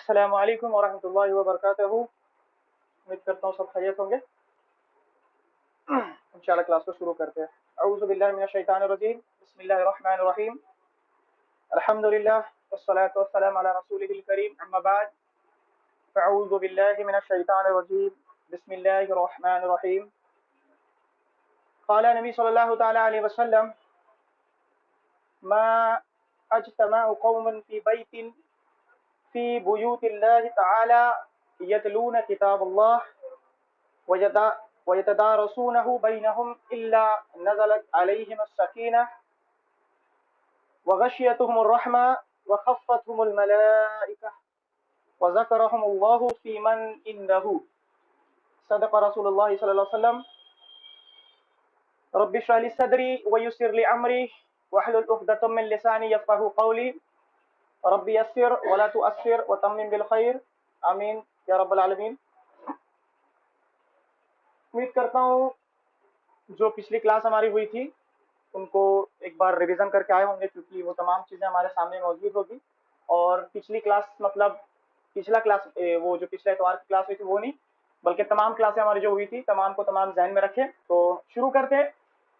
अस्सलामु अलैकुम वरहमतुल्लाहि वबरकातुहू। उम्मीद करता हूँ सब खैरियत होंगे। इंशाल्लाह क्लास को शुरू करते हैं। अऊज़ु बिल्लाहि मिनश शैतानिर रजीम, बिस्मिल्लाहिर रहमानिर रहीम, अल्हम्दुलिल्लाह वस्सलातु वस्सलामु अला रसूलिहिल करीम, अम्मा बाद, फ़अऊज़ु बिल्लाहि मिनश शैतानिर रजीम, बिस्मिल्लाहिर रहमानिर रहीम। क़ाला नबी सल्लल्लाहु तआला अलैहि वसल्लम, मा अज्तमअ क़ौमुन फ़ी बैतिन फ़ी बुयूतिल्लाहि तआला यतलून किताबल्लाह वयतदारसूनहु बैनहुम इल्ला नज़लत अलैहिमुस सकीनह वग़शियतहुमुर रहमा वख़फ़्फ़तहुमुल मलाइका वज़करहुमुल्लाहु फ़ीमन इंदहु। सदक़ रसूलुल्लाह सल्लल्लाहु अलैहि वसल्लम। रब्बि इश्रह ली सदरी वयस्सिर ली अमरी वहलुल उक़दतम मिन लिसानी यफ़क़हू क़ौली। रब्बि यस्सिर वला तुअस्सिर वतम्मिम बिल खैर, आमीन या रब्बल आलमीन। उम्मीद करता हूँ जो पिछली क्लास हमारी हुई थी उनको एक बार रिवीजन करके आए होंगे, क्योंकि वो तमाम चीज़ें हमारे सामने मौजूद होगी। और पिछली क्लास मतलब पिछला क्लास वो जो पिछले एतवार की क्लास हुई थी वो नहीं, बल्कि तमाम क्लासें हमारी जो हुई थी तमाम को तमाम ज़हन में रखें। तो शुरू करते हैं।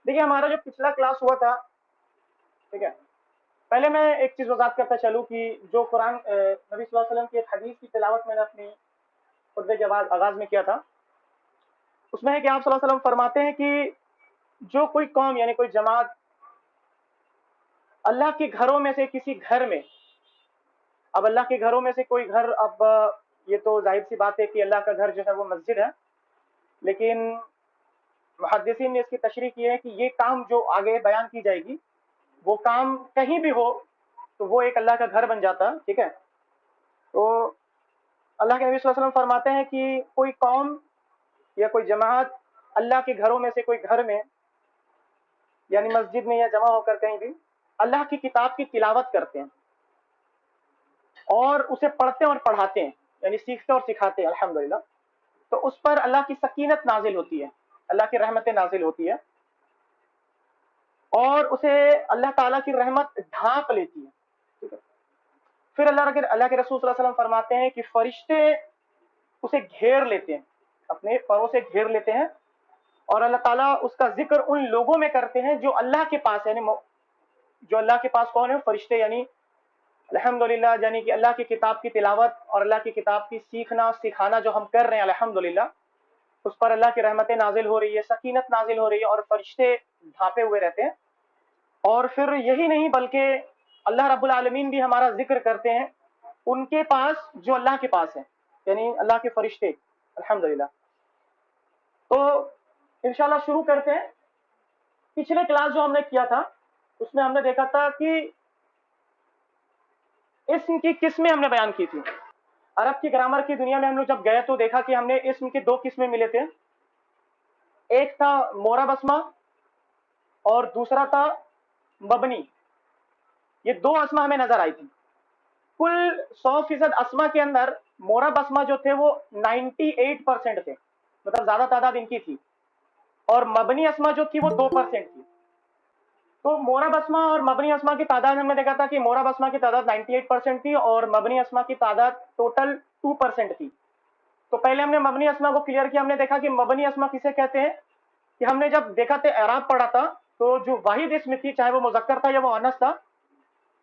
देखिए, हमारा जो पिछला क्लास हुआ था, ठीक है, पहले मैं एक चीज़ वज़ाहत करता चलूँ कि जो कुरान नबी सल्लल्लाहु अलैहि वसल्लम की एक हदीस की तिलावत मैंने अपनी खुतबे के आगाज़ में किया था, उसमें है कि आप सल्लल्लाहु अलैहि वसल्लम फरमाते हैं कि जो कोई कौम यानी कोई जमात अल्लाह के घरों में से किसी घर में, अब अल्लाह के घरों में से कोई घर, अब ये तो जाहिर सी बात है कि अल्लाह का घर जो है वो मस्जिद है, लेकिन मुहद्दिसीन ने इसकी तशरीह की है कि ये काम जो आगे बयान की जाएगी वो काम कहीं भी हो तो वो एक अल्लाह का घर बन जाता है। ठीक है, तो अल्लाह के नबी सल्लल्लाहु अलैहि वसल्लम फरमाते हैं कि कोई कौम या कोई जमात अल्लाह के घरों में से कोई घर में यानी मस्जिद में या जमा होकर कहीं भी अल्लाह की किताब की तिलावत करते हैं और उसे पढ़ते हैं और पढ़ाते हैं, यानी सीखते और सिखाते हैं, अल्हम्दुलिल्लाह, तो उस पर अल्लाह की सकीनत नाजिल होती है, अल्लाह की रहमतें नाजिल होती है और उसे अल्लाह ताला की रहमत ढांप लेती है। ठीक है, फिर अल्लाह के रसूल सल्लल्लाहु अलैहि वसल्लम फरमाते हैं कि फरिश्ते उसे घेर लेते हैं, अपने परों से घेर लेते हैं और अल्लाह ताला उसका जिक्र उन लोगों में करते हैं जो अल्लाह के पास, यानी जो अल्लाह के पास कौन है? फरिश्ते, यानी अल्हम्दुलिल्लाह, यानी कि अल्लाह की किताब की तिलावत और अल्लाह की किताब की सीखना सिखाना जो हम कर रहे हैं, अल्हम्दुलिल्लाह, उस पर अल्लाह की रहमतें नाजिल हो रही है, सकीनत नाजिल हो रही है और फरिश्ते ढांपे हुए रहते हैं। और फिर यही नहीं बल्कि अल्लाह रब्बुल आलमीन भी हमारा जिक्र करते हैं उनके पास जो अल्लाह के पास है, यानी अल्लाह के फरिश्ते, अल्हम्दुलिल्लाह। तो इंशाल्लाह शुरू करते हैं। पिछले क्लास जो हमने किया था उसमें हमने देखा था कि इस्म की किस्में हमने बयान की थी। अरब की ग्रामर की दुनिया में हम लोग जब गए तो देखा कि हमने इस्म के दो किस्में मिले थे, एक था मोरा बसमा और दूसरा था मबनी। ये दो अस्मा हमें नजर आई थी। कुल 100% अस्मा के अंदर मोरा बसमा जो थे वो 98% थे, मतलब ज्यादा तादाद इनकी थी, और मबनी अस्मा जो थी वो 2% थी। तो मोरा बसमा और मबनी अस्मा की तादाद हमने देखा था कि मोरा बसमा की तादाद 98% थी और मबनी अस्मा की तादाद टोटल 2% थी। तो पहले हमने मबनी अस्मा को क्लियर किया। हमने देखा कि मबनी अस्मा किसे कहते हैं, कि हमने जब देखा था एराब पढ़ा था तो जो वाहिद इसम थी, चाहे वो मुज़क्कर था या वो अनस था,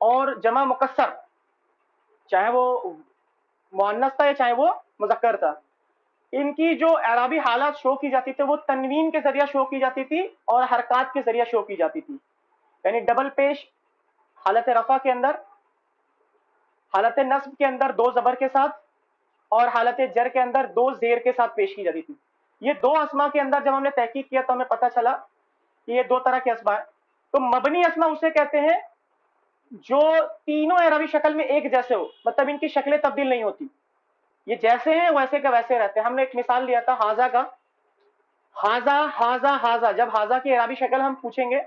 और जमा मुकस्सर, चाहे वो मुअन्नस था या चाहे वो मुज़क्कर था, इनकी जो एराबी हालत शो की जाती थी वो तनवीन के जरिए शो की जाती थी और हरकत के जरिए शो की जाती थी, यानी डबल पेश हालत रफा के अंदर, हालत नस्ब के अंदर दो जबर के साथ और हालत जर के अंदर दो जेर के साथ पेश की जाती थी। ये दो अस्मा के अंदर जब हमने तहकीक किया तो हमें पता चला कि ये दो तरह के अस्मा है। तो मबनी अस्मा उसे कहते हैं जो तीनों अरबी शक्ल में एक जैसे हो, मतलब इनकी शक्लें तब्दील नहीं होती, ये जैसे हैं वैसे का वैसे रहते हैं। हमने एक मिसाल लिया था हाजा का, हाजा हाजा हाजा। जब हाजा की अरबी शक्ल हम पूछेंगे,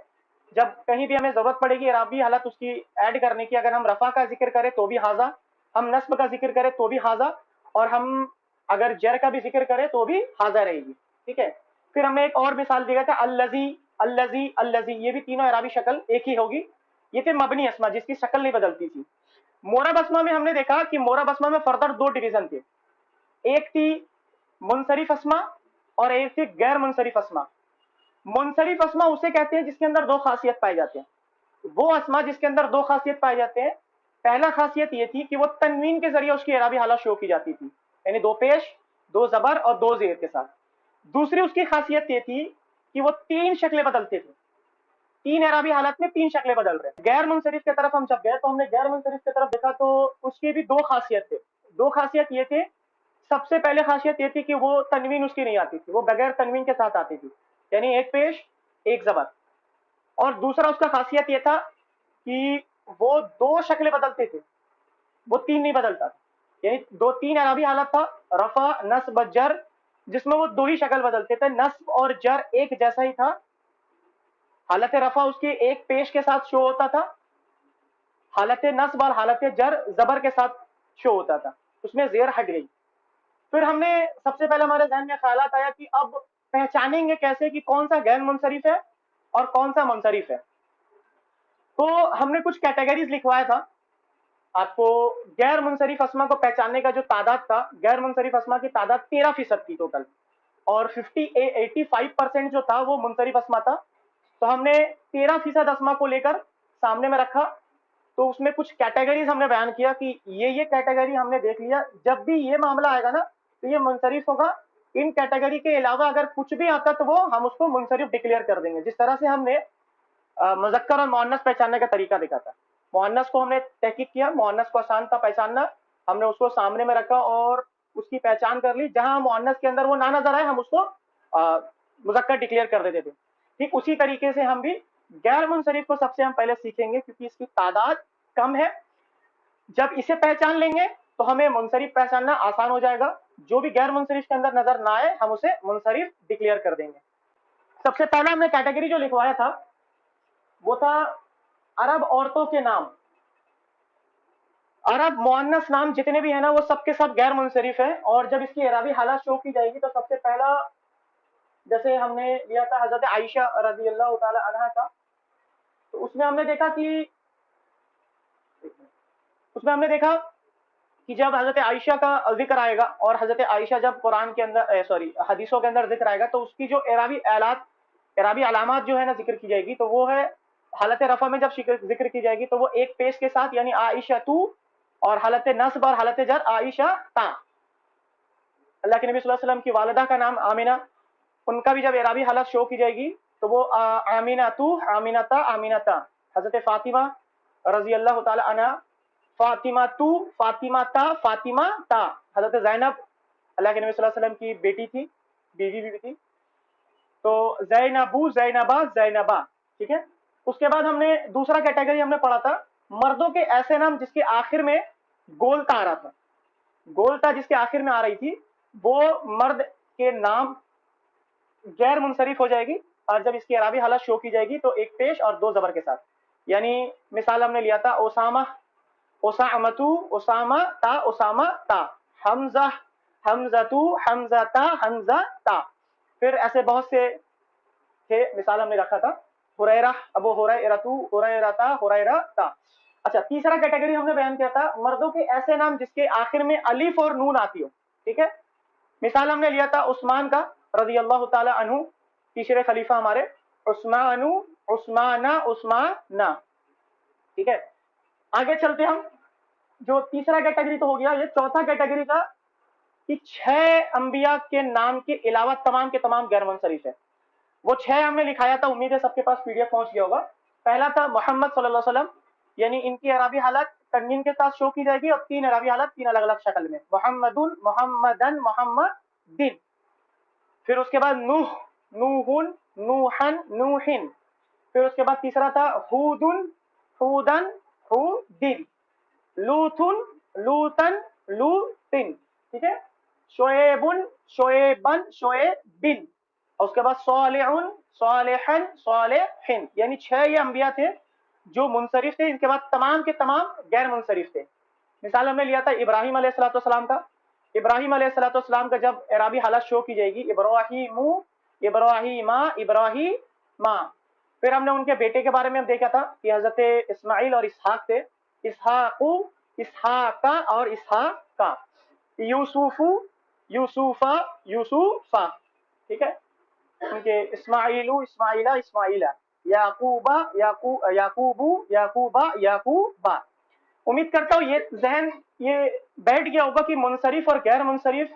जब कहीं भी हमें जरूरत पड़ेगी अरबी हालत उसकी ऐड करने की, अगर हम रफा का जिक्र करें तो भी हाजा, हम नस्ब का जिक्र करें तो भी हाजा, और हम अगर जर का भी जिक्र करें तो भी हाजा रहेगी। ठीक है, फिर हमने एक और मिसाल दिया था अल्लजी अल्लजी अल्लजी, ये भी तीनों अरबी शक्ल एक ही होगी। ये थे मबनी अस्मा जिसकी शक्ल नहीं बदलती थी। मोरा बसमा में हमने देखा कि मोरा बसमा में फर्दर दो डिवीजन थे, एक थी मुनसरिफ अस्मा और एक थी गैर मुनसरिफ अस्मा। मुनसरिफ अस्मा उसे कहते हैं जिसके अंदर दो खासियत पाए जाते हैं, वो अस्मा जिसके अंदर दो खासियत पाए जाते हैं। पहला खासियत ये थी कि वो तनवीन के जरिए उसकी एराबी हालत शो की जाती थी, यानी दो पेश, दो जबर और दो जेर के साथ। दूसरी उसकी खासियत ये थी कि वो तीन शक्लें बदलते थे, तीन एराबी हालत में तीन शक्लें बदल रहे। गैर मुनसरिफ की तरफ हम जब गए तो हमने गैर मुनसरिफ की तरफ देखा तो उसकी भी दो खासियत थे। दो खासियत ये थे, सबसे पहले खासियत ये थी कि वो तनवीन उसकी नहीं आती थी, वो बगैर तनवीन के साथ आती थी, यानी एक पेश एक जबर। और दूसरा उसका खासियत ये था कि वो दो शक्लें बदलते थे, वो तीन नहीं बदलता था, यानी दो तीन एराबी हालत था, रफा नस्ब जर, जिसमें वो दो ही शक्ल बदलते थे, नस्ब और जर एक जैसा ही था। हालत रफा उसकी एक पेश के साथ शो होता था, हालत नस्ब और हालत जर जबर के साथ शो होता था, उसमें जेर हट गई। फिर हमने सबसे पहले हमारे जहन में ख्यालात आया कि अब पहचानेंगे कैसे कि कौन सा गैर मुनसरिफ है और कौन सा मुनसरिफ है। तो हमने कुछ कैटेगरीज लिखवाया था आपको। गैर मुनसरिफ अस्मा को पहचानने का जो तादाद था, गैर मुनसरिफ अस्मा की तादाद 13% थी टोटल, और 85% जो था वो मुनसरिफ अस्मा था। तो हमने 13% अस्मा को लेकर सामने में रखा, तो उसमें कुछ कैटेगरीज हमने बयान किया कि ये कैटेगरी हमने देख लिया, जब भी ये मामला आएगा ना तो ये मुनसरिफ होगा। इन कैटेगरी के अलावा अगर कुछ भी आता तो वो हम उसको मुनसरिफ डिक्लेयर कर देंगे। जिस तरह से हमने मुज़क्कर और मुअन्नस पहचानने का तरीका देखा था, मुअन्नस को हमने तहकीक किया, मुअन्नस को आसान था पहचानना, हमने उसको सामने में रखा और उसकी पहचान कर ली। जहां मुअन्नस के अंदर वो ना नजर आए हम उसको मुज़क्कर डिक्लेयर कर देते थे। ठीक उसी तरीके से हम भी गैर मुनसरिफ को सबसे हम पहले सीखेंगे, क्योंकि इसकी तादाद कम है। जब इसे पहचान लेंगे तो हमें मुनसरिफ पहचानना आसान हो जाएगा। जो भी गैर मुनसरिफ के अंदर नजर ना आए हम उसे मुनसरिफ डिक्लेयर कर देंगे। सबसे पहला हमने कैटेगरी जो लिखवाया था वो था अरब औरतों के नाम। अरब मुअन्नस नाम जितने भी है ना वो सबके सब गैर मुनसरिफ है, और जब इसकी एराबी हालत शो की जाएगी तो सबसे पहला जैसे हमने लिया था हजरत आयशा रजी अल्लाह ताला अन्हा का, तो उसमें हमने देखा कि जब हजरत आयशा का जिक्र आएगा और हजरत आयशा जब कुरान के अंदर हदीसों के अंदर जिक्र आएगा तो उसकी जो एराबी अलामात जो है ना जिक्र की जाएगी, तो वो है हालत रफा में जब जिक्र की जाएगी तो वो एक पेश के साथ, यानी आयशा तू, और हालत नस्ब और हालत जर आयशा ता। अल्लाह के नबी सल्लल्लाहु अलैहि वसल्लम की वालिदा का नाम आमिना, उनका भी जब एराबी हालत शो की जाएगी तो वो आमिना तू आमिनता आमिनता। हजरत फातिमा रजी अल्लाह ताला अन्हा, फातिमा तू फातिमा ता। हजरत जैनब अल्लाह के नबी सल्लल्लाहु अलैहि वसल्लम की बेटी थी, बीवी भी थी, तो जैनबू जैनबा जैनबा। ठीक है। उसके बाद हमने दूसरा कैटेगरी हमने पढ़ा था मर्दों के ऐसे नाम जिसके आखिर में गोलता आ रहा था। गोलता जिसके आखिर में आ रही थी वो मर्द के नाम गैर मुनसरिफ हो जाएगी, और जब इसकी अराबी हालत शो की जाएगी तो एक पेश और दो जबर के साथ। यानी मिसाल हमने लिया था ओसामा ओसामतू ओसामा ता, हमजा हमजतू हमजता हमजा ता। फिर ऐसे बहुत से थे, मिसाल हमने रखा था हुरैरा अबू हुरैरतू हुरैरता हुरैरता। अच्छा, तीसरा कैटेगरी हमने बयान किया था मर्दों के ऐसे नाम जिसके आखिर में अलिफ और नून आती हो। ठीक है। मिसाल हमने लिया था उस्मान का रजी अल्लाह ताला अन्हु, तीसरे खलीफा हमारे, उस्मानु उस्माना उस्माना। ठीक है। आगे चलते हम, जो तीसरा कैटेगरी तो हो गया, ये चौथा कैटेगरी का कि 6 अंबिया के नाम के अलावा तमाम के तमाम गैर मुनसरिफ है। वो 6 हमने लिखाया था, उम्मीद है सबके पास पीडीएफ पहुंच गया होगा। पहला था मोहम्मद सल्लल्लाहु अलैहि वसल्लम, यानी इनकी अरबी हालत तनवीन के साथ शो की जाएगी और तीन अरबी हालत तीन अलग अलग शक्ल में, मोहम्मदुन मोहम्मदन मोहम्मदिन। फिर उसके बाद नूह नूहुन नूहन नूहिन। फिर उसके बाद तीसरा था हुदुन हुदन हुदिन, लूथुन लूतन लूतिन। ठीक है। शोएबुन शोएबन शोएबिन। और उसके बाद सोलेहुन सोलेहन सोलेहिन। यानी 6 ये अंबिया थे जो मुनसरिफ थे, इनके बाद तमाम के तमाम गैर मुनसरिफ थे। मिसाल हमने लिया था इब्राहिम अलैहिस्सलाम का। इब्राहिम अलैहिस्सलाम का जब एराबी हालत शो की जाएगी इब्राहिमू इब्राहिमा इब्राहिमा। फिर हमने उनके बेटे के बारे में देखा था कि हजरत इस्माइल और इसहाक थे, इसहाकू اسحاق اور اسحاق، یوسفو یوسفا یوسفا، ٹھیک ہے، کیونکہ اسماعیلو اسماعیلا اسماعیلا، یعقوبا یعقوبو یعقوبا یعقوبا۔ امید کرتا ہوں یہ ذہن یہ بیٹھ گیا ہوگا کہ منصرف اور غیر منصرف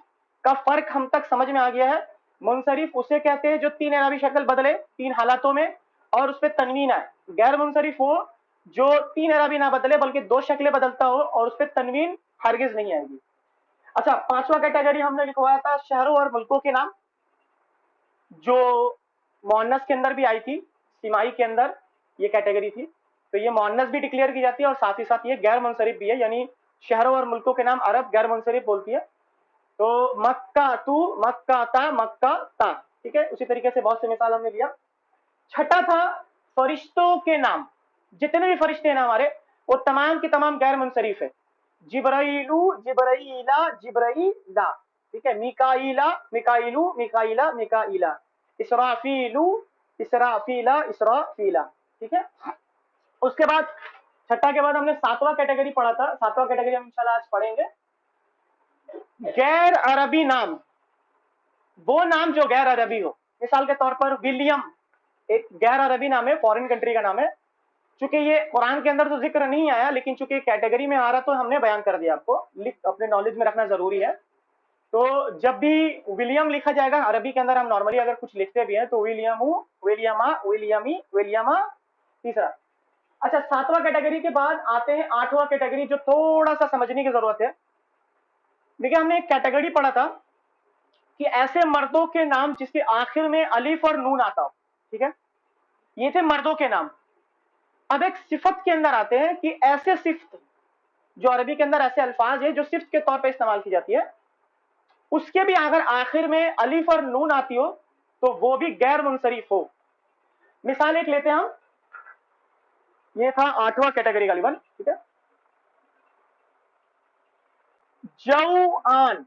کا فرق ہم تک سمجھ میں آ گیا ہے۔ منصرف اسے کہتے ہیں جو تین اعرابی شکل بدلے تین حالاتوں میں اور اس پہ تنوین آئے، غیر منصرف وہ جو تین اعرابی نہ بدلے بلکہ دو شکلیں بدلتا ہو اور اس پہ تنوین ہرگز نہیں آئے گی۔ اچھا، پانچواں کیٹیگری ہم نے لکھوایا تھا شہروں اور ملکوں کے نام، جو مؤنث کے اندر بھی آئی تھی، سیمائی کے اندر یہ کیٹیگری تھی، تو یہ مؤنث بھی ڈکلیئر کی جاتی ہے اور ساتھ ہی ساتھ یہ غیر منصرف بھی ہے، یعنی شہروں اور ملکوں کے نام عرب غیر منصرف بولتی ہے۔ تو مکہ تو، مکہ تا، مکہ تا، ٹھیک ہے، اسی طریقے سے بہت سے مثال ہم نے لیا۔ چھٹا تھا فرشتوں کے نام، جتنے بھی فرشتے ہیں نا ہمارے وہ تمام کی تمام غیر منصرف ہے، جبرائیلو جبرائیلا جبرائیلا، ٹھیک ہے، میکائیلا میکائیلو میکائیلا میکائیلا، اسرافیلو اسرافیلا اسرافیلا، ٹھیک ہے۔ اس کے بعد چھٹا کے بعد ہم نے ساتواں کیٹیگری پڑھا تھا، ساتواں کیٹیگری ہم انشاءاللہ آج پڑھیں گے، غیر عربی نام، وہ نام جو غیر عربی ہو، مثال کے طور پر ولیم ایک غیر عربی نام ہے، فورن کنٹری کا نام ہے، چونکہ یہ قرآن کے اندر تو ذکر نہیں آیا لیکن چونکہ کیٹیگری میں آ رہا تو ہم نے بیان کر دیا، آپ کو اپنے نالج میں رکھنا ضروری ہے۔ تو جب بھی ولیم لکھا جائے گا عربی کے اندر، ہم نارملی اگر کچھ لکھتے بھی ہیں تو ولیمو ولیما ولیمی ولیما، تیسرا۔ اچھا، ساتواں کیٹیگری کے بعد آتے ہیں آٹھواں کیٹیگری جو تھوڑا سا سمجھنے کی ضرورت ہے۔ دیکھیے ہم نے ایک کیٹیگری پڑھا تھا کہ ایسے مردوں کے نام جس کے آخر میں الف اور نون آتا ہو، ٹھیک ہے، یہ تھے مردوں کے نام۔ اب ایک صفت کے اندر آتے ہیں کہ ایسے صفت جو عربی کے اندر ایسے الفاظ ہیں جو صفت کے طور پہ استعمال کی جاتی ہے، اس کے بھی اگر آخر میں الف اور نون آتی ہو تو وہ بھی غیر منصرف ہو۔ مثال ایک لیتے ہیں ہم، یہ تھا آٹھواں کیٹیگری غالباً، ٹھیک ہے، جوآن،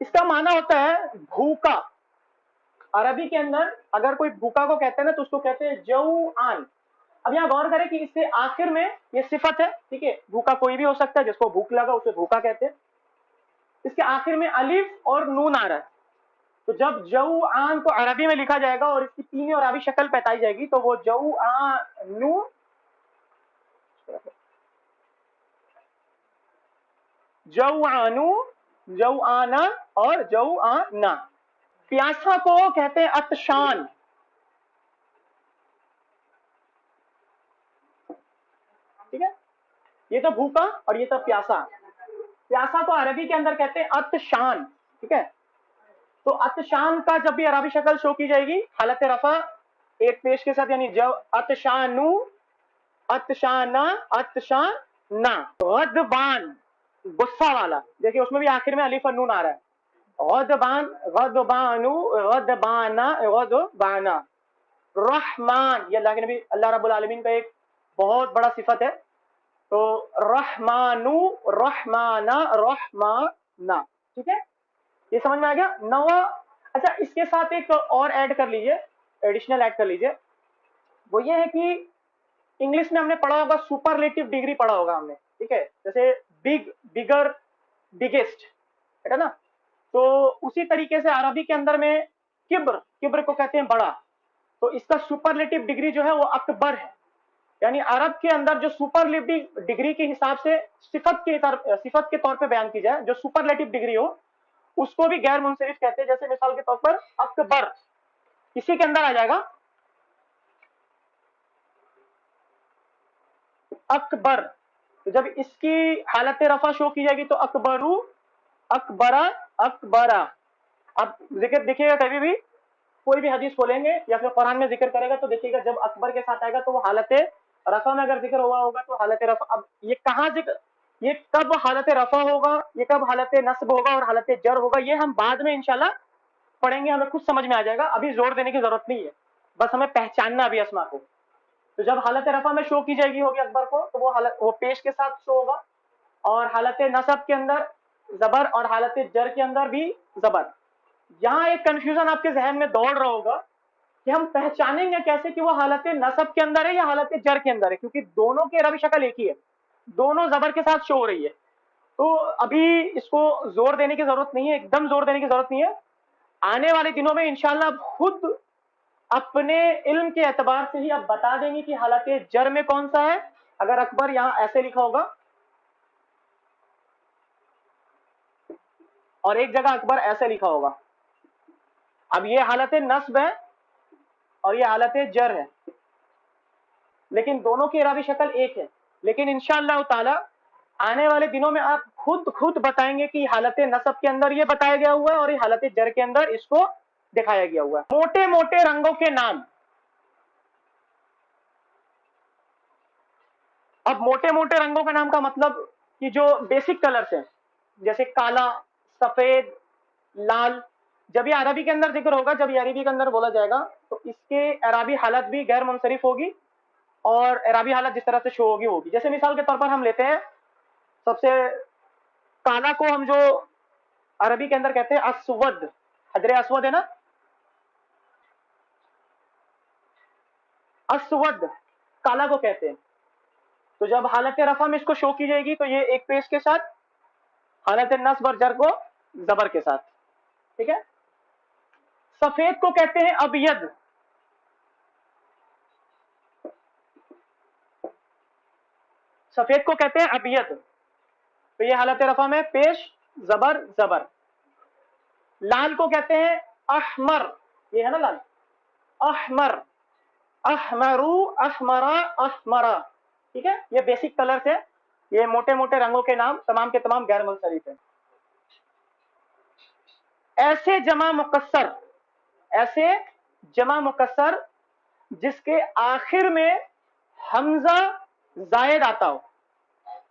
اس کا معنی ہوتا ہے بھوکا۔ عربی کے اندر اگر کوئی بھوکا کو کہتے ہیں نا تو اس کو کہتے ہیں جوآن۔ اب یہاں غور کریں کہ اس سے آخر میں یہ صفت ہے، ٹھیک ہے، بھوکا کوئی بھی ہو سکتا ہے، جس کو بھوک لگا اسے بھوکا کہتے ہیں، اس کے آخر میں الف اور نون آ رہا ہے، تو جب جوآن کو عربی میں لکھا جائے گا اور اس کی تین عربی شکل بتائی جائے گی تو وہ جوآنو، جوآنو، جوآنا اور جوآنا۔ پیاسا کو کہتے ہیں عطشان، ٹھیک ہے، یہ تو بھوکا اور یہ تو پیاسا۔ پیاسا کو عربی کے اندر کہتے ہیں عطشان، ٹھیک ہے، تو عطشان کا جب بھی عربی شکل شو کی جائے گی حالت رفع ایک پیش کے ساتھ، یعنی جو عطشانو عطشانا عطشانا۔ غضبان، غصہ والا، دیکھیں اس میں بھی آخر میں الف اور نون آ رہا ہے، غضبان غضبانو غضبانا غضبانا۔ رحمان، یہ اللہ کے نبی اللہ رب العالمین کا ایک بہت بڑا صفت ہے، تو رحمانو رحمانا رحمانا، ٹھیک ہے، یہ سمجھ میں آ گیا نوا۔ اچھا، اس کے ساتھ ایک اور ایڈ کر لیجئے، ایڈیشنل ایڈ کر لیجئے، وہ یہ ہے کہ انگلش میں ہم نے پڑھا ہوگا سپرلیٹو ڈگری پڑھا ہوگا ہم نے، ٹھیک ہے، جیسے بگ بگر بگیسٹ ہے نا، تو اسی طریقے سے عربی کے اندر میں کبر، کبر کو کہتے ہیں بڑا، تو اس کا سپرلیٹو ڈگری جو ہے وہ اکبر ہے، یعنی عرب کے اندر جو سپرلیٹو ڈگری کے حساب سے صفت کے طور پہ بیان کی جائے، جو سپرلیٹو ڈگری ہو اس کو بھی غیر منصرف کہتے ہیں، جیسے مثال کے طور پر اکبر، اسی کے اندر آ جائے گا اکبر، تو جب اس کی حالت رفع شو کی جائے گی تو اکبرو اکبرا اکبرا۔ اب ذکر دیکھیے گا کبھی بھی کوئی بھی حدیث کھولیں گے یا پھر قرآن میں ذکر کرے گا تو دیکھیے گا جب اکبر کے ساتھ آئے گا تو وہ حالت رفع میں اگر ذکر ہوا ہوگا تو حالت رفع، اب یہ کہاں ذکر، یہ کب حالت رفع ہوگا، یہ کب حالت نصب ہوگا اور حالت جر ہوگا، یہ ہم بعد میں انشاءاللہ پڑھیں گے، ہمیں خود سمجھ میں آ جائے گا، ابھی زور دینے کی ضرورت نہیں ہے، بس ہمیں پہچاننا ابھی اسما کو۔ تو جب حالت رفع میں شو کی جائے گی ہوگی اکبر کو تو وہ پیش کے ساتھ شو ہوگا، اور حالت نصب کے اندر زبر اور حالت جر کے اندر بھی زبر۔ یہاں ایک کنفیوژن آپ کے ذہن میں دوڑ رہا ہوگا کہ ہم پہچانیں گے کیسے کہ وہ حالت نصب کے اندر ہے یا حالت جر کے اندر ہے، کیونکہ دونوں کی عربی شکل ایک ہی ہے، دونوں زبر کے ساتھ شو ہو رہی ہے. تو ابھی اس کو زور دینے کی ضرورت نہیں ہے، ایک دم زور دینے کی ضرورت نہیں ہے. آنے والے دنوں میں انشاءاللہ آپ خود اپنے علم کے اعتبار سے ہی آپ بتا دیں گے کہ حالت جر میں کون سا ہے. اگر اکبر یہاں ایسے لکھا ہوگا اور ایک جگہ اکبر ایسے لکھا ہوگا. اب یہ حالت نصب ہے اور یہ حالت جر ہے، لیکن دونوں کی اعرابی شکل ایک ہے. لیکن انشاءاللہ تعالی آنے والے دنوں میں آپ خود بتائیں گے کہ حالت نصب کے اندر یہ بتایا گیا ہوا ہے اور یہ حالت جر کے اندر اس کو دکھایا گیا ہوا ہے. موٹے موٹے رنگوں کے نام. اب موٹے موٹے رنگوں کے نام کا مطلب کہ جو بیسک کلرز ہیں جیسے کالا، سفید، لال، جب یہ عربی کے اندر ذکر ہوگا، جب یہ عربی کے اندر بولا جائے گا تو اس کے اعرابی حالت بھی غیر منصرف ہوگی اور اعرابی حالت جس طرح سے شو ہوگی. جیسے مثال کے طور پر ہم لیتے ہیں سب سے کالا کو ہم جو عربی کے اندر کہتے ہیں اسود، حجر اسود ہے نا، اسود کالا کو کہتے ہیں. تو جب حالت رفع میں اس کو شو کی جائے گی تو یہ ایک پیش کے ساتھ، حالت نصب اور جر کو زبر کے ساتھ. ٹھیک ہے. سفید کو کہتے ہیں ابید، سفید کو کہتے ہیں ابید. تو یہ حالت رفع میں پیش زبر زبر. لال کو کہتے ہیں احمر، یہ ہے نا لال، احمر، احمرو، احمرا، احمرا. ٹھیک ہے. یہ بیسک کلر ہے، یہ موٹے موٹے رنگوں کے نام تمام کے تمام غیر منصرف ہیں. ایسے جمع مکسر، ایسے جمع مکسر جس کے آخر میں حمزہ زائد آتا ہو.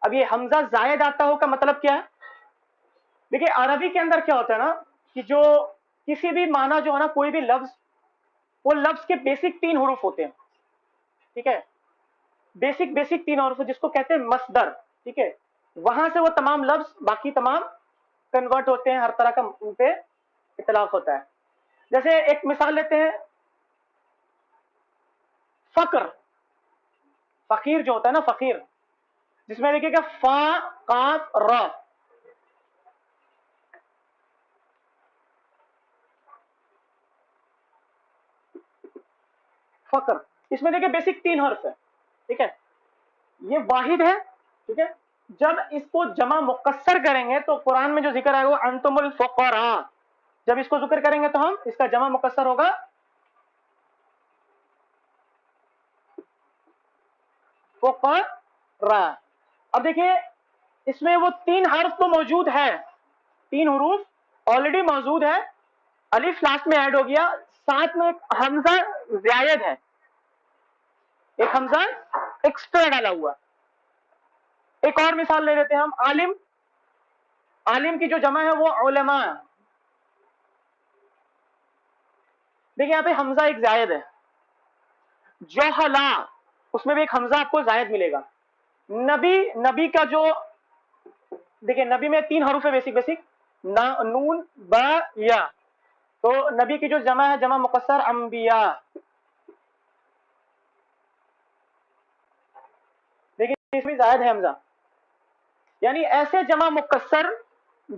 اب یہ حمزہ زائد آتا ہو کا مطلب کیا ہے؟ دیکھیے عربی کے اندر کیا ہوتا ہے نا کہ جو کسی بھی معنی جو ہے نا، کوئی بھی لفظ، وہ لفظ کے بیسک 3 حروف ہوتے ہیں. ٹھیک ہے. بیسک 3 حروف جس کو کہتے ہیں مصدر. ٹھیک ہے. وہاں سے وہ تمام لفظ باقی تمام کنورٹ ہوتے ہیں، ہر طرح کا ان پہ اطلاق ہوتا ہے. جیسے ایک مثال لیتے ہیں، فقر، فقیر جو ہوتا ہے نا، فقیر، جس میں دیکھیے کہ فا قاف را. فقر، اس میں دیکھیے بیسک 3 حرف ہے. ٹھیک ہے. یہ واحد ہے. ٹھیک ہے. جب اس کو جمع مکسر کریں گے تو قرآن میں جو ذکر آئے گا انتم الفقراء، جب اس کو ذکر کریں گے تو ہم اس کا جمع مکسر ہوگا فقراء. اب دیکھیے اس میں وہ 3 حرف تو موجود ہے، 3 حروف آلریڈی موجود ہے، الف لاسٹ میں ایڈ ہو گیا، ساتھ میں ایک حمزہ زائد ہے، ایک حمزہ ایکسٹرا ڈالا ہوا. ایک اور مثال لے لیتے ہیں ہم، عالم، عالم کی جو جمع ہے وہ علماء. دیکھیں یہاں پہ حمزہ ایک زائد ہے. جوہلا، اس میں بھی ایک حمزہ آپ کو زائد ملے گا. نبی، نبی کا جو دیکھیں نبی میں 3 حروف ہے بیسک، نون با یا. تو نبی کی جو جمع ہے جمع مکسر انبیاء. دیکھیں اس میں زائد ہے حمزہ. یعنی ایسے جمع مکسر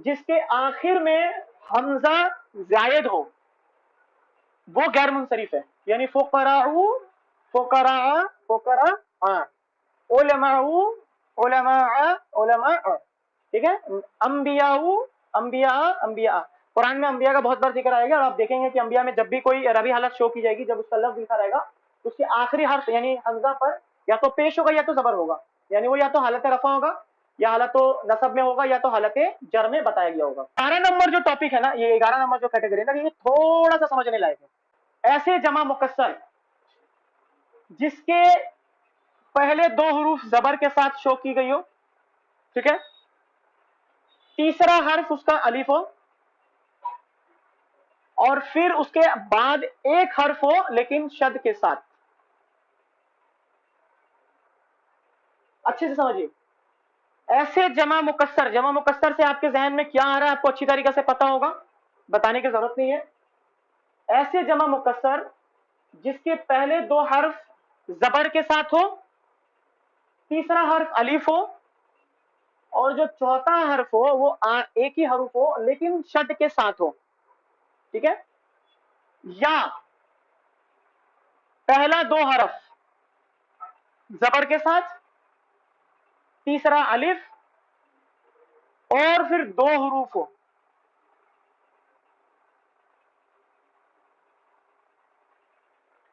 جس کے آخر میں حمزہ زائد ہو وہ غیر منصرف ہے. یعنی فقراء، فقراء، فقراء، علماء، علماء، علماء. ٹھیک ہے. انبیاء، انبیاء، انبیاء. قرآن میں انبیاء کا بہت بار ذکر آئے گا اور آپ دیکھیں گے کہ انبیاء میں جب بھی کوئی عربی حالت شو کی جائے گی، جب اس کا لفظ لکھا رہے گا تو اس کے آخری حرف یعنی حمزہ پر یا تو پیش ہوگا یا تو زبر ہوگا. یعنی وہ یا تو حالت رفع ہوگا یا حالت نصب میں ہوگا یا تو حالت جر میں بتایا گیا ہوگا. 11 نمبر جو ٹاپک ہے نا، یہ 11 نمبر جو کیٹیگری ہے نا، یہ تھوڑا سا سمجھنے لائق ہے. ایسے جمع مکسر جس کے پہلے 2 حروف زبر کے ساتھ شو کی گئی ہو. ٹھیک ہے. تیسرا حرف اس کا الف ہو اور پھر اس کے بعد ایک حرف ہو لیکن شد کے ساتھ. اچھے سے سمجھیے. ایسے جمع مکسر، جمع مکسر سے آپ کے ذہن میں کیا آ رہا ہے آپ کو اچھی طریقے سے پتا ہوگا، بتانے کی ضرورت نہیں ہے. ایسے جمع مکسر جس کے پہلے 2 حرف زبر کے ساتھ ہو، تیسرا حرف الف ہو، اور جو چوتھا حرف ہو وہ ایک ہی حرف ہو لیکن شد کے ساتھ ہو. ٹھیک ہے؟ یا پہلا 2 حرف زبر کے ساتھ، تیسرا الف، اور پھر 2 حروف ہو.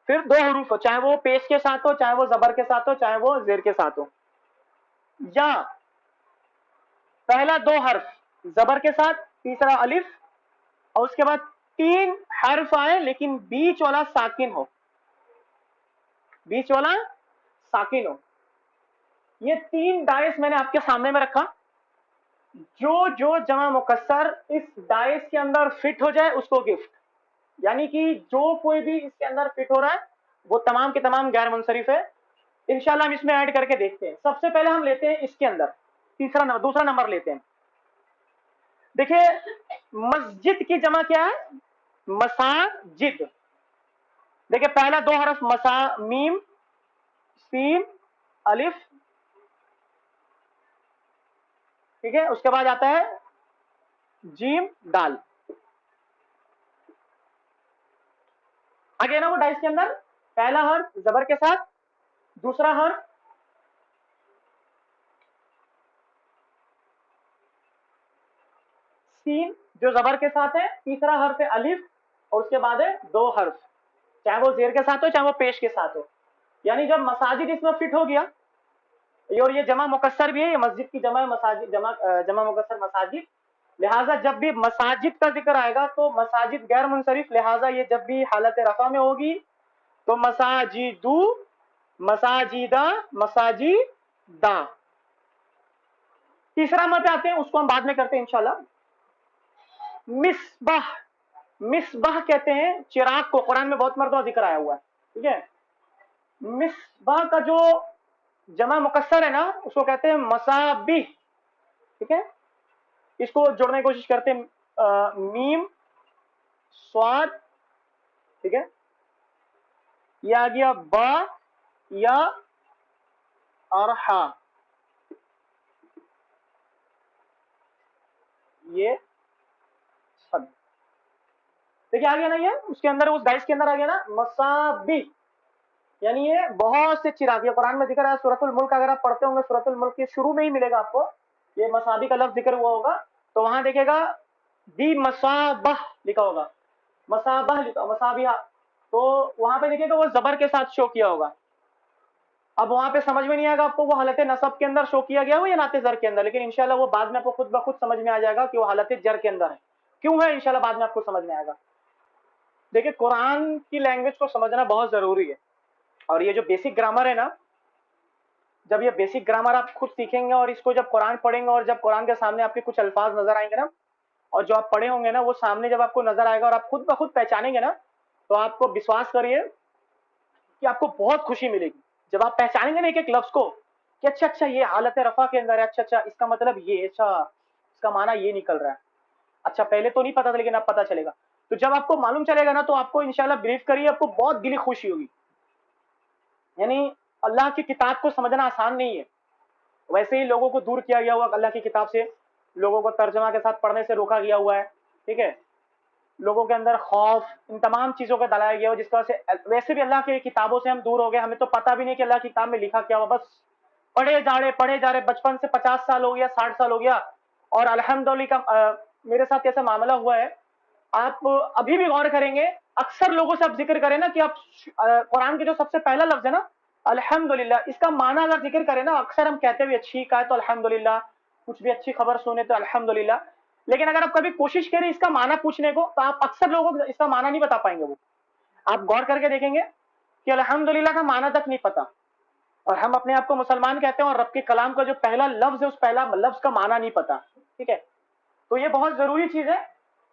پھر 2 حروف ہو، چاہے وہ پیش کے ساتھ ہو، چاہے وہ زبر کے ساتھ ہو، چاہے وہ زیر کے ساتھ ہو. یا پہلا 2 حرف زبر کے ساتھ، تیسرا الف، اور اس کے بعد 3 حرف آئے لیکن بیچ والا ساکن ہو. بیچ والا ساکن ہو. یہ 3 ڈائس میں نے آپ کے سامنے میں رکھا. جو جمع مکسر اس ڈائس کے اندر فٹ ہو جائے اس کو گفٹ. یعنی کہ جو کوئی بھی اس کے اندر فٹ ہو رہا ہے وہ تمام کے تمام غیر منصرف ہے. انشاءاللہ ہم اس میں ایڈ کر کے دیکھتے ہیں. سب سے پہلے ہم لیتے ہیں اس کے اندر دوسرا نمبر لیتے ہیں. دیکھیں مسجد کی جمع کیا ہے؟ مساجد. دیکھیں پہلا 2 حرف مسا، میم، سین، الف. ٹھیک ہے؟ اس کے بعد آتا ہے جیم، دال. آگے نا وہ ڈائس کے اندر پہلا حرف زبر کے ساتھ، دوسرا حرف سین جو زبر کے ساتھ ہے، تیسرا حرف ہے الف، اور اس کے بعد ہے 2 حرف، چاہے وہ زیر کے ساتھ ہو چاہے وہ پیش کے ساتھ ہو. یعنی جب مساجد اس میں فٹ ہو گیا، اور یہ جمع مکسر بھی ہے، یہ مسجد کی جمع مساجد، جمع مکسر مساجد. لہٰذا جب بھی مساجد کا ذکر آئے گا تو مساجد غیر منصرف، لہٰذا یہ جب بھی حالت رفع میں ہوگی تو مساجدو، مساجدہ، مساجدہ. تیسرا نمبر پہ آتے ہیں، اس کو ہم بعد میں کرتے ہیں انشاءاللہ. مصباح. مصباح کہتے ہیں چراغ کو، قرآن میں بہت مرتبہ ذکر آیا ہوا ہے. ٹھیک ہے؟ مصباح کا جو جمع مکسر ہے نا اس کو کہتے ہیں مصابیح. ٹھیک ہے؟ اس کو جوڑنے کی کوشش کرتے ہیں، میم، سواد. ٹھیک ہے؟ یہ آ گیا با یا ارحا. یہ صد. دیکھیے آ گیا نا، یہ اس کے اندر اس ڈائس کے اندر آ گیا نا مصابیح. یعنی یہ بہت سے چراغ. یہ قرآن میں ذکر ہے سورۃ الملک، اگر آپ پڑھتے ہوں گے سورۃ الملک کے شروع میں ہی ملے گا آپ کو یہ مصابیح کا لفظ ذکر ہوا ہوگا. تو وہاں دیکھے گا دی مصابہ لکھا ہوگا، مصابہ لکھا، مصابیہ. تو وہاں پہ دیکھے گا وہ زبر کے ساتھ شو کیا ہوگا. اب وہاں پہ سمجھ میں نہیں آئے گا آپ کو وہ حالت نصب کے اندر شو کیا گیا ہو یا حالت زر کے اندر، لیکن انشاءاللہ وہ بعد میں آپ کو خود بخود سمجھ میں آ جائے گا کہ وہ حالت جر کے اندر ہے. کیوں ہے انشاءاللہ بعد میں آپ کو سمجھ میں آئے گا. دیکھیں قرآن کی لینگویج کو سمجھنا بہت ضروری ہے. اور یہ جو بیسک گرامر ہے نا، جب یہ بیسک گرامر آپ خود سیکھیں گے اور اس کو جب قرآن پڑھیں گے اور جب قرآن کے سامنے آپ کے کچھ الفاظ نظر آئیں گے نا، اور جو آپ پڑھے ہوں گے نا وہ سامنے جب آپ کو نظر آئے گا اور آپ خود بخود پہچانیں گے نا، تو آپ کو وشواس کریے کہ آپ کو بہت خوشی ملے گی. جب آپ پہچانیں گے نا ایک ایک لفظ کو کہ اچھا یہ حالت رفع کے اندر ہے، اچھا اس کا مطلب یہ، اچھا اس کا معنی یہ نکل رہا ہے. اچھا پہلے تو نہیں پتا تھا لیکن اب پتا چلے گا. تو جب آپ کو معلوم چلے گا نا تو آپ کو انشاءاللہ بلیو کریے آپ کو بہت دلی خوشی ہوگی. یعنی اللہ کی کتاب کو سمجھنا آسان نہیں ہے. ویسے ہی لوگوں کو دور کیا گیا ہوا اللہ کی کتاب سے، لوگوں کو ترجمہ کے ساتھ پڑھنے سے روکا گیا ہوا ہے. ٹھیک ہے؟ لوگوں کے اندر خوف، ان تمام چیزوں کا ڈلایا گیا ہو جس وجہ سے ویسے بھی اللہ کی کتابوں سے ہم دور ہو گئے. ہمیں تو پتہ بھی نہیں کہ اللہ کی کتاب میں لکھا کیا ہوا، بس پڑھے جا رہے. بچپن سے 50 سال ہو گیا، 60 سال ہو گیا، اور الحمدللہ میرے ساتھ ایسا معاملہ ہوا ہے. آپ ابھی بھی غور کریں گے، اکثر لوگوں سے آپ ذکر کریں نا کہ آپ قرآن کے جو سب سے پہلا لفظ ہے نا الحمدللہ، اس کا معنی اگر ذکر کریں نا، اکثر ہم کہتے ہوئے اچھی کہا تو الحمدللہ، کچھ بھی اچھی خبر سنے تو الحمدللہ. لیکن اگر آپ کبھی کوشش کریں اس کا معنی پوچھنے کو تو آپ اکثر لوگوں کو اس کا معنی نہیں بتا پائیں گے. وہ آپ غور کر کے دیکھیں گے کہ الحمدللہ کا معنی تک نہیں پتا، اور ہم اپنے آپ کو مسلمان کہتے ہیں اور رب کے کلام کا جو پہلا لفظ ہے اس پہلا لفظ کا معنی نہیں پتا. ٹھیک ہے؟ تو یہ بہت ضروری چیز ہے.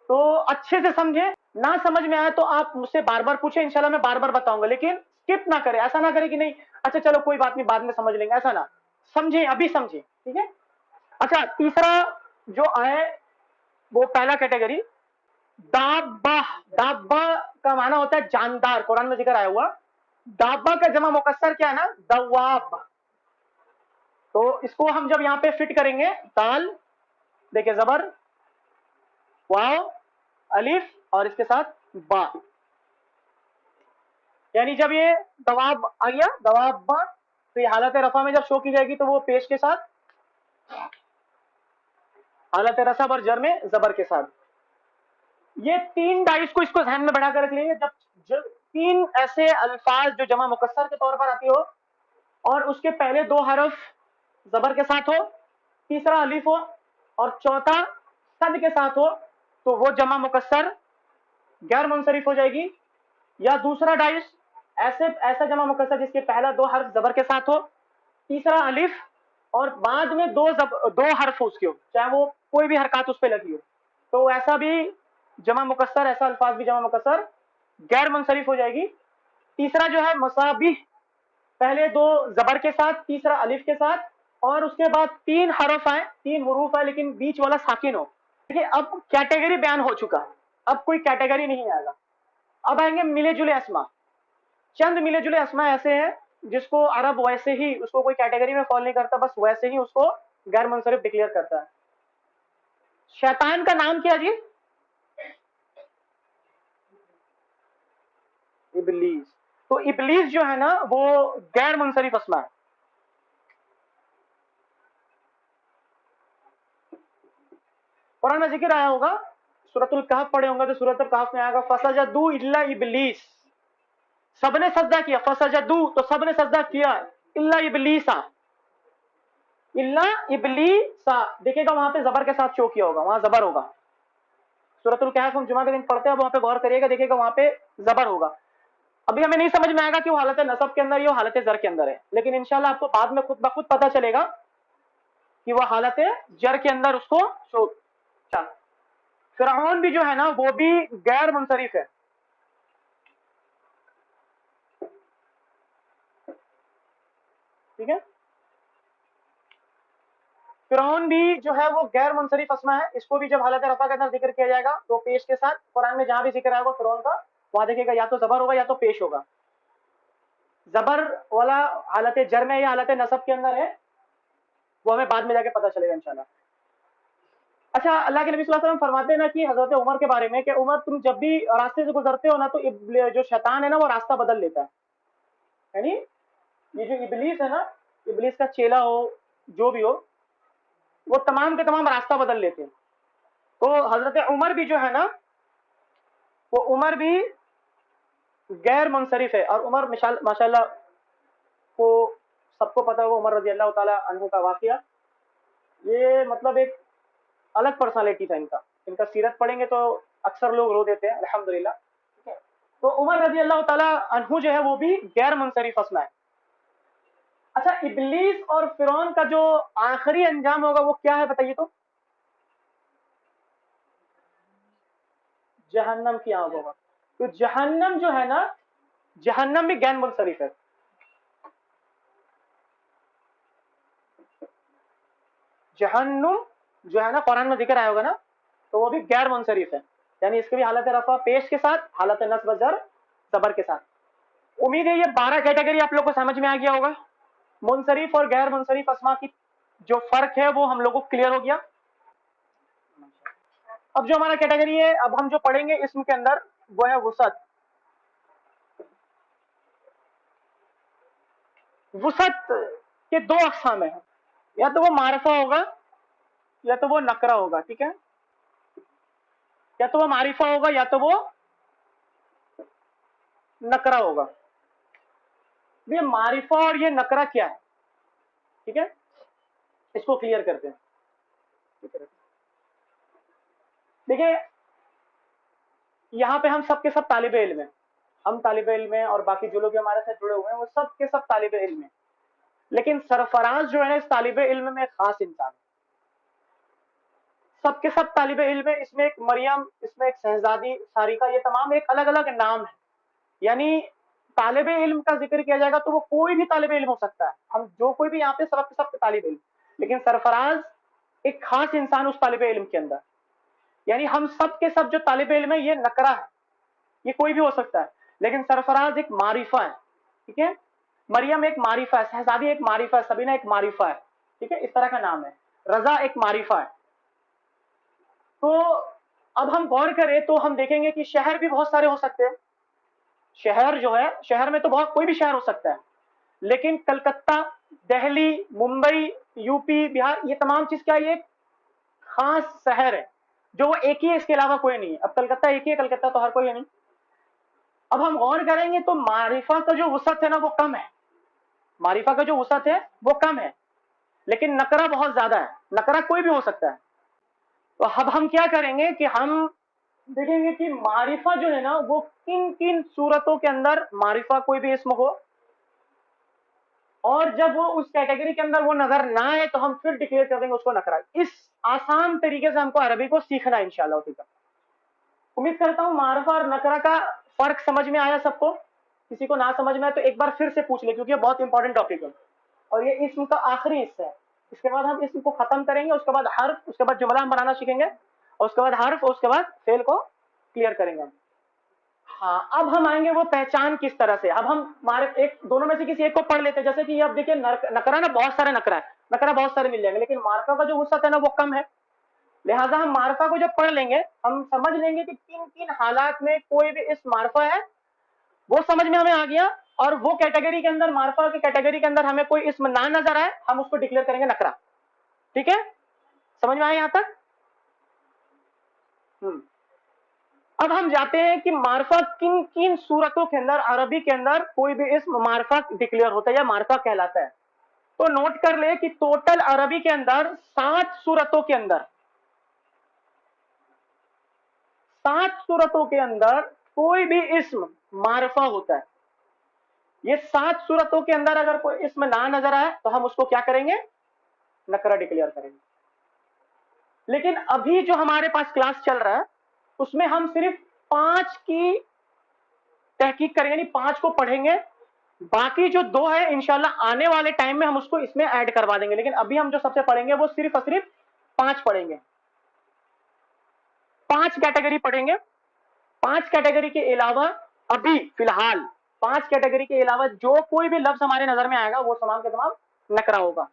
تو اچھے سے سمجھیں، نہ سمجھ میں آئے تو آپ مجھ سے بار بار پوچھیں، انشاءاللہ میں بار بار بتاؤں گا. لیکن اسکپ نہ کریں، ایسا نہ کریں کہ نہیں اچھا چلو کوئی بات نہیں بعد میں سمجھ لیں گے، ایسا نہ سمجھیں، ابھی سمجھیں. ٹھیک ہے؟ اچھا تیسرا جو آئے وہ پہلا کیٹیگری دابہ. दाब्बा का माना होता है जानदार, कुरान में जिक्र आया हुआ। दाब्बा का जमा मुकस्सर क्या है ना, दवाब। तो इसको हम जब यहाँ पे फिट करेंगे, दाल, देखिए जबर, वाव, अलिफ और इसके साथ बा, यानी जब ये दवाब आ गया, दवाब बा, तो ये हालत रफा में जब शो की जाएगी तो वो पेश के साथ, हालत रसब और जर में जबर के साथ। ये तीन डाइस को इसको ध्यान में बढ़ा कर रख लीजिए। जब तीन ऐसे अल्फाज जो जमा मुकस्सर के तौर पर आती हो और उसके पहले दो हरफ जबर के साथ हो, तीसरा अलिफ हो और चौथा सद के साथ हो, तो वो जमा मुकस्सर गैर मुनसरिफ हो जाएगी। या दूसरा डाइस ऐसा जमा मुकस्सर जिसके पहला दो हर्फ जबर के साथ हो, तीसरा अलिफ और बाद में दो हर्फ उसके हो, चाहे वो कोई भी हरकत उस पर लगी हो, तो ऐसा भी जमा मुकस्सर, ऐसा अल्फाज भी जमा मुकस्सर गैर मुनसरिफ हो जाएगी। तीसरा जो है मसाबिह, पहले दो जबर के साथ, तीसरा अलिफ के साथ और उसके बाद तीन हरफ आए, तीन हुरूफ आए लेकिन बीच वाला साकिन हो। देखिए अब कैटेगरी बयान हो चुका, अब कोई कैटेगरी नहीं आएगा। अब आएंगे मिले जुले अस्मा। चंद मिले जुले अस्मा ऐसे हैं जिसको अरब वैसे ही उसको कोई कैटेगरी में फॉलो नहीं करता, बस वैसे ही उसको गैर मुनसरिफ डिक्लेयर करता है। शैतान का नाम क्या जी? इबलीस। तो इबलीस जो है ना वो गैर मुनसरिफ अस्मा है। कुरान में जिक्र आया होगा, सूरतुल कहफ पढ़े होंगे तो सूरतुल कहफ में आएगा फसजदू इल्ला इबलीस, सबने सजदा किया। फसजदू तो सबने सजदा किया, इल्ला इबलीसा, इल्ला इबलीसा, देखिएगा वहां पे जबर के साथ शो किया होगा, वहां जबर होगा। सूरतुल कहफ हम जुमा के दिन पढ़ते हैं, वहां पे गौर करिएगा, देखिएगा वहां पे जबर होगा। अभी हमें नहीं समझ में आएगा कि वो हालत नसब के अंदर है, वो हालत जर के अंदर है, लेकिन इंशाल्लाह आपको बाद में खुद ब खुद पता चलेगा कि वह हालत जर के अंदर उसको शो। फिरौन भी जो है ना वो भी गैर मुनसरिफ है। ठीक है, फिरौन भी जो है वो गैर मुनसरिफ अस्मा है। इसको भी जब हालत रफा के अंदर जिक्र किया जाएगा तो पेश के साथ, कुरान में जहां भी जिक्र आएगा फिरौन का, वहां देखिएगा या तो जबर होगा या तो पेश होगा। जबर वाला हालत जर में या हालत नसब के अंदर है, वो हमें बाद में जाके पता चलेगा इंशाल्लाह। अच्छा, अल्लाह के नबी सल्लल्लाहु अलैहि वसल्लम फरमाते हैं ना कि हजरत उमर के बारे में कि उमर तुम जब भी रास्ते से गुजरते हो ना तो जो शैतान है ना वो रास्ता बदल लेता है। यानी ये जो इबलीस है ना, इबलीस का चेला हो जो भी हो, वो तमाम के तमाम रास्ता बदल लेते हैं। तो हजरत उमर भी जो है ना, वो उमर भी गैर मुनसरिफ है। और उमर माशाल्लाह को सबको पता होगा, उमर रजी अल्लाह ताला अन्हु का वाकया, ये मतलब एक अलग पर्सनालिटी था इनका। इनका सीरत पढ़ेंगे तो अक्सर लोग रो देते हैं, अल्हम्दुलिल्लाह। ठीक है, तो उमर रजी अल्लाह ताला अन्हु जो है वो भी गैर मुनसरिफ अस्मा है। अच्छा, इबलीस और फिरौन का जो आखिरी अंजाम होगा वो क्या है बताइए तो? जहन्नम की आग होगा। तो जहन्नम जो है ना, जहन्नम भी गैर मुनसरिफ है। जहन्नुम जो है ना, कुरान में जिक्र आया होगा ना, तो वो भी गैर मुनसरिफ है। यानी इसकी भी हालत रफा पेश के साथ, हालत नस्ब जर जबर के साथ। उम्मीद है ये 12 कैटेगरी आप लोग को समझ में आ गया होगा। मुनसरिफ और गैर मुनसरिफ अस्मा की जो फर्क है वो हम लोगों को क्लियर हो गया। अब जो हमारा कैटेगरी है, अब हम जो पढ़ेंगे इसम के अंदर, वो है वुसत। वुसत के दो अक़साम है, या तो वो मारिफा होगा या तो वो नकरा होगा। ठीक है, या तो वो मारिफा होगा या तो वो नकरा होगा। ये मारिफा और ये नकरा क्या है? ठीक है, इसको क्लियर करते हैं। देखिए, यहाँ पे हम सब के सब तालिबे इल्म हैं, हम तालिबे इल्म हैं और बाकी जो लोग हमारे साथ जुड़े हुए हैं वो सब के सब तालिबे इल्म हैं। लेकिन सरफराज जो है ना इस तालिबे इल्म में खास इंसान, सबके सब तालिबे इल्म है। इसमें एक मरियम, इसमें एक शहजादी सारिका, ये तमाम एक अलग अलग नाम है। यानी तालिबे इल्म का जिक्र किया जाएगा तो वो कोई भी तालिबे इल्म हो सकता है। हम जो कोई भी यहाँ पे सब तालिबे इल्म, लेकिन सरफराज एक खास इंसान उस तालिबे इल्म के अंदर। यानी हम सब के सब जो तालिबे इल्म है ये नकरा है, یہ کوئی بھی ہو سکتا ہے, لیکن سرفراز ایک معرفہ ہے, ٹھیک ہے, مریم ایک معرفہ ہے, شہزادی ایک معرفہ ہے, سبینہ ایک معرفہ ہے, ٹھیک ہے, اس طرح کا نام ہے, رضا ایک معرفہ ہے. تو اب ہم غور کریں تو ہم دیکھیں گے کہ شہر بھی بہت سارے ہو سکتے ہیں. شہر جو ہے, شہر میں تو بہت کوئی بھی شہر ہو سکتا ہے, لیکن کلکتہ, دہلی, ممبئی, یو پی, بہار, یہ تمام چیز کیا, یہ خاص شہر ہے جو وہ ایک ہی ہے, اس کے علاوہ کوئی نہیں ہے. اب کلکتہ ایک ہی ہے, کلکتہ تو ہر کوئی ہے نہیں. اب ہم غور کریں گے تو معرفہ کا جو وسعت ہے نا وہ کم ہے, معرفہ کا جو وسعت ہے وہ کم ہے, لیکن نکرہ بہت زیادہ ہے, نکرہ کوئی بھی ہو سکتا ہے. تو اب ہم کیا کریں گے کہ ہم دیکھیں گے کہ معرفہ جو ہے نا وہ کن کن صورتوں کے اندر معرفہ کوئی بھی اسم ہو, اور جب وہ اس کیٹیگری کے اندر وہ نظر نہ آئے تو ہم پھر ڈکلیئر کر دیں گے اس کو نکرہ. اس آسان طریقے سے ہم کو عربی کو سیکھنا ہے انشاءاللہ. ٹھیک ہے, امید کرتا ہوں معرفہ اور نکرہ کا فرق سمجھ میں آیا سب کو. کسی کو نہ سمجھ میں آئے تو ایک بار پھر سے پوچھ لے, کیونکہ یہ بہت انپورٹنٹ ٹاپک ہے اور یہ اسم کا آخری حصہ ہے. اس کے بعد ہم اسم کو ختم کریں گے, اس کے بعد حرف, اس کے بعد جملہ ہم بنانا سیکھیں گے, اور اس کے بعد حرف, اور اس کے بعد فعل کو کلیئر کریں گے. ہاں, اب ہم آئیں گے وہ پہچان کس طرح سے. اب ہم ایک دونوں میں سے کسی ایک کو پڑھ لیتے ہیں. جیسے کہ اب دیکھیے نکرہ نا بہت سارے نکرہ ہے, نکرہ بہت سارے مل جائیں گے, لیکن معرفہ کا جو وسعت ہے نا وہ کم ہے. لہٰذا ہم معرفہ کو جب پڑھ لیں گے ہم سمجھ لیں گے کہ کن کن حالات میں کوئی بھی اس معرفہ ہے, وہ سمجھ میں ہمیں آ گیا. اور وہ کیٹیگری کے اندر, معرفہ کی کیٹیگری کے اندر ہمیں کوئی اسم نہ نظر آئے, ہم اس کو ڈکلیئر کریں گے نکرہ. ٹھیک ہے, سمجھ میں آئے یہاں تک؟ اب ہم جاتے ہیں کہ معرفہ کن کن صورتوں کے اندر عربی کے اندر کوئی بھی اسم معرفہ ڈکلیئر ہوتا ہے یا معرفہ کہلاتا ہے. تو نوٹ کر لے کہ ٹوٹل عربی کے اندر 7 صورتوں کے اندر, 7 صورتوں کے اندر کوئی بھی اسم معرفہ ہوتا ہے. یہ 7 صورتوں کے اندر اگر کوئی اسم نہ نظر آئے تو ہم اس کو کیا کریں گے, نکرہ ڈکلیئر کریں گے. لیکن ابھی جو ہمارے پاس کلاس چل رہا ہے اس میں ہم صرف 5 کی تحقیق کریں گے, یعنی 5 کو پڑھیں گے. باقی جو 2 ہے انشاءاللہ آنے والے ٹائم میں ہم اس کو اس میں ایڈ کروا دیں گے, لیکن ابھی ہم جو سب سے پڑھیں گے وہ صرف اور صرف 5 پڑھیں گے. 5 کیٹیگری پڑھیں گے. 5 کیٹیگری کے علاوہ ابھی فی الحال 5 کیٹیگری کے علاوہ جو کوئی بھی لفظ ہمارے نظر میں آئے گا وہ تمام کے تمام نکرہ ہوگا.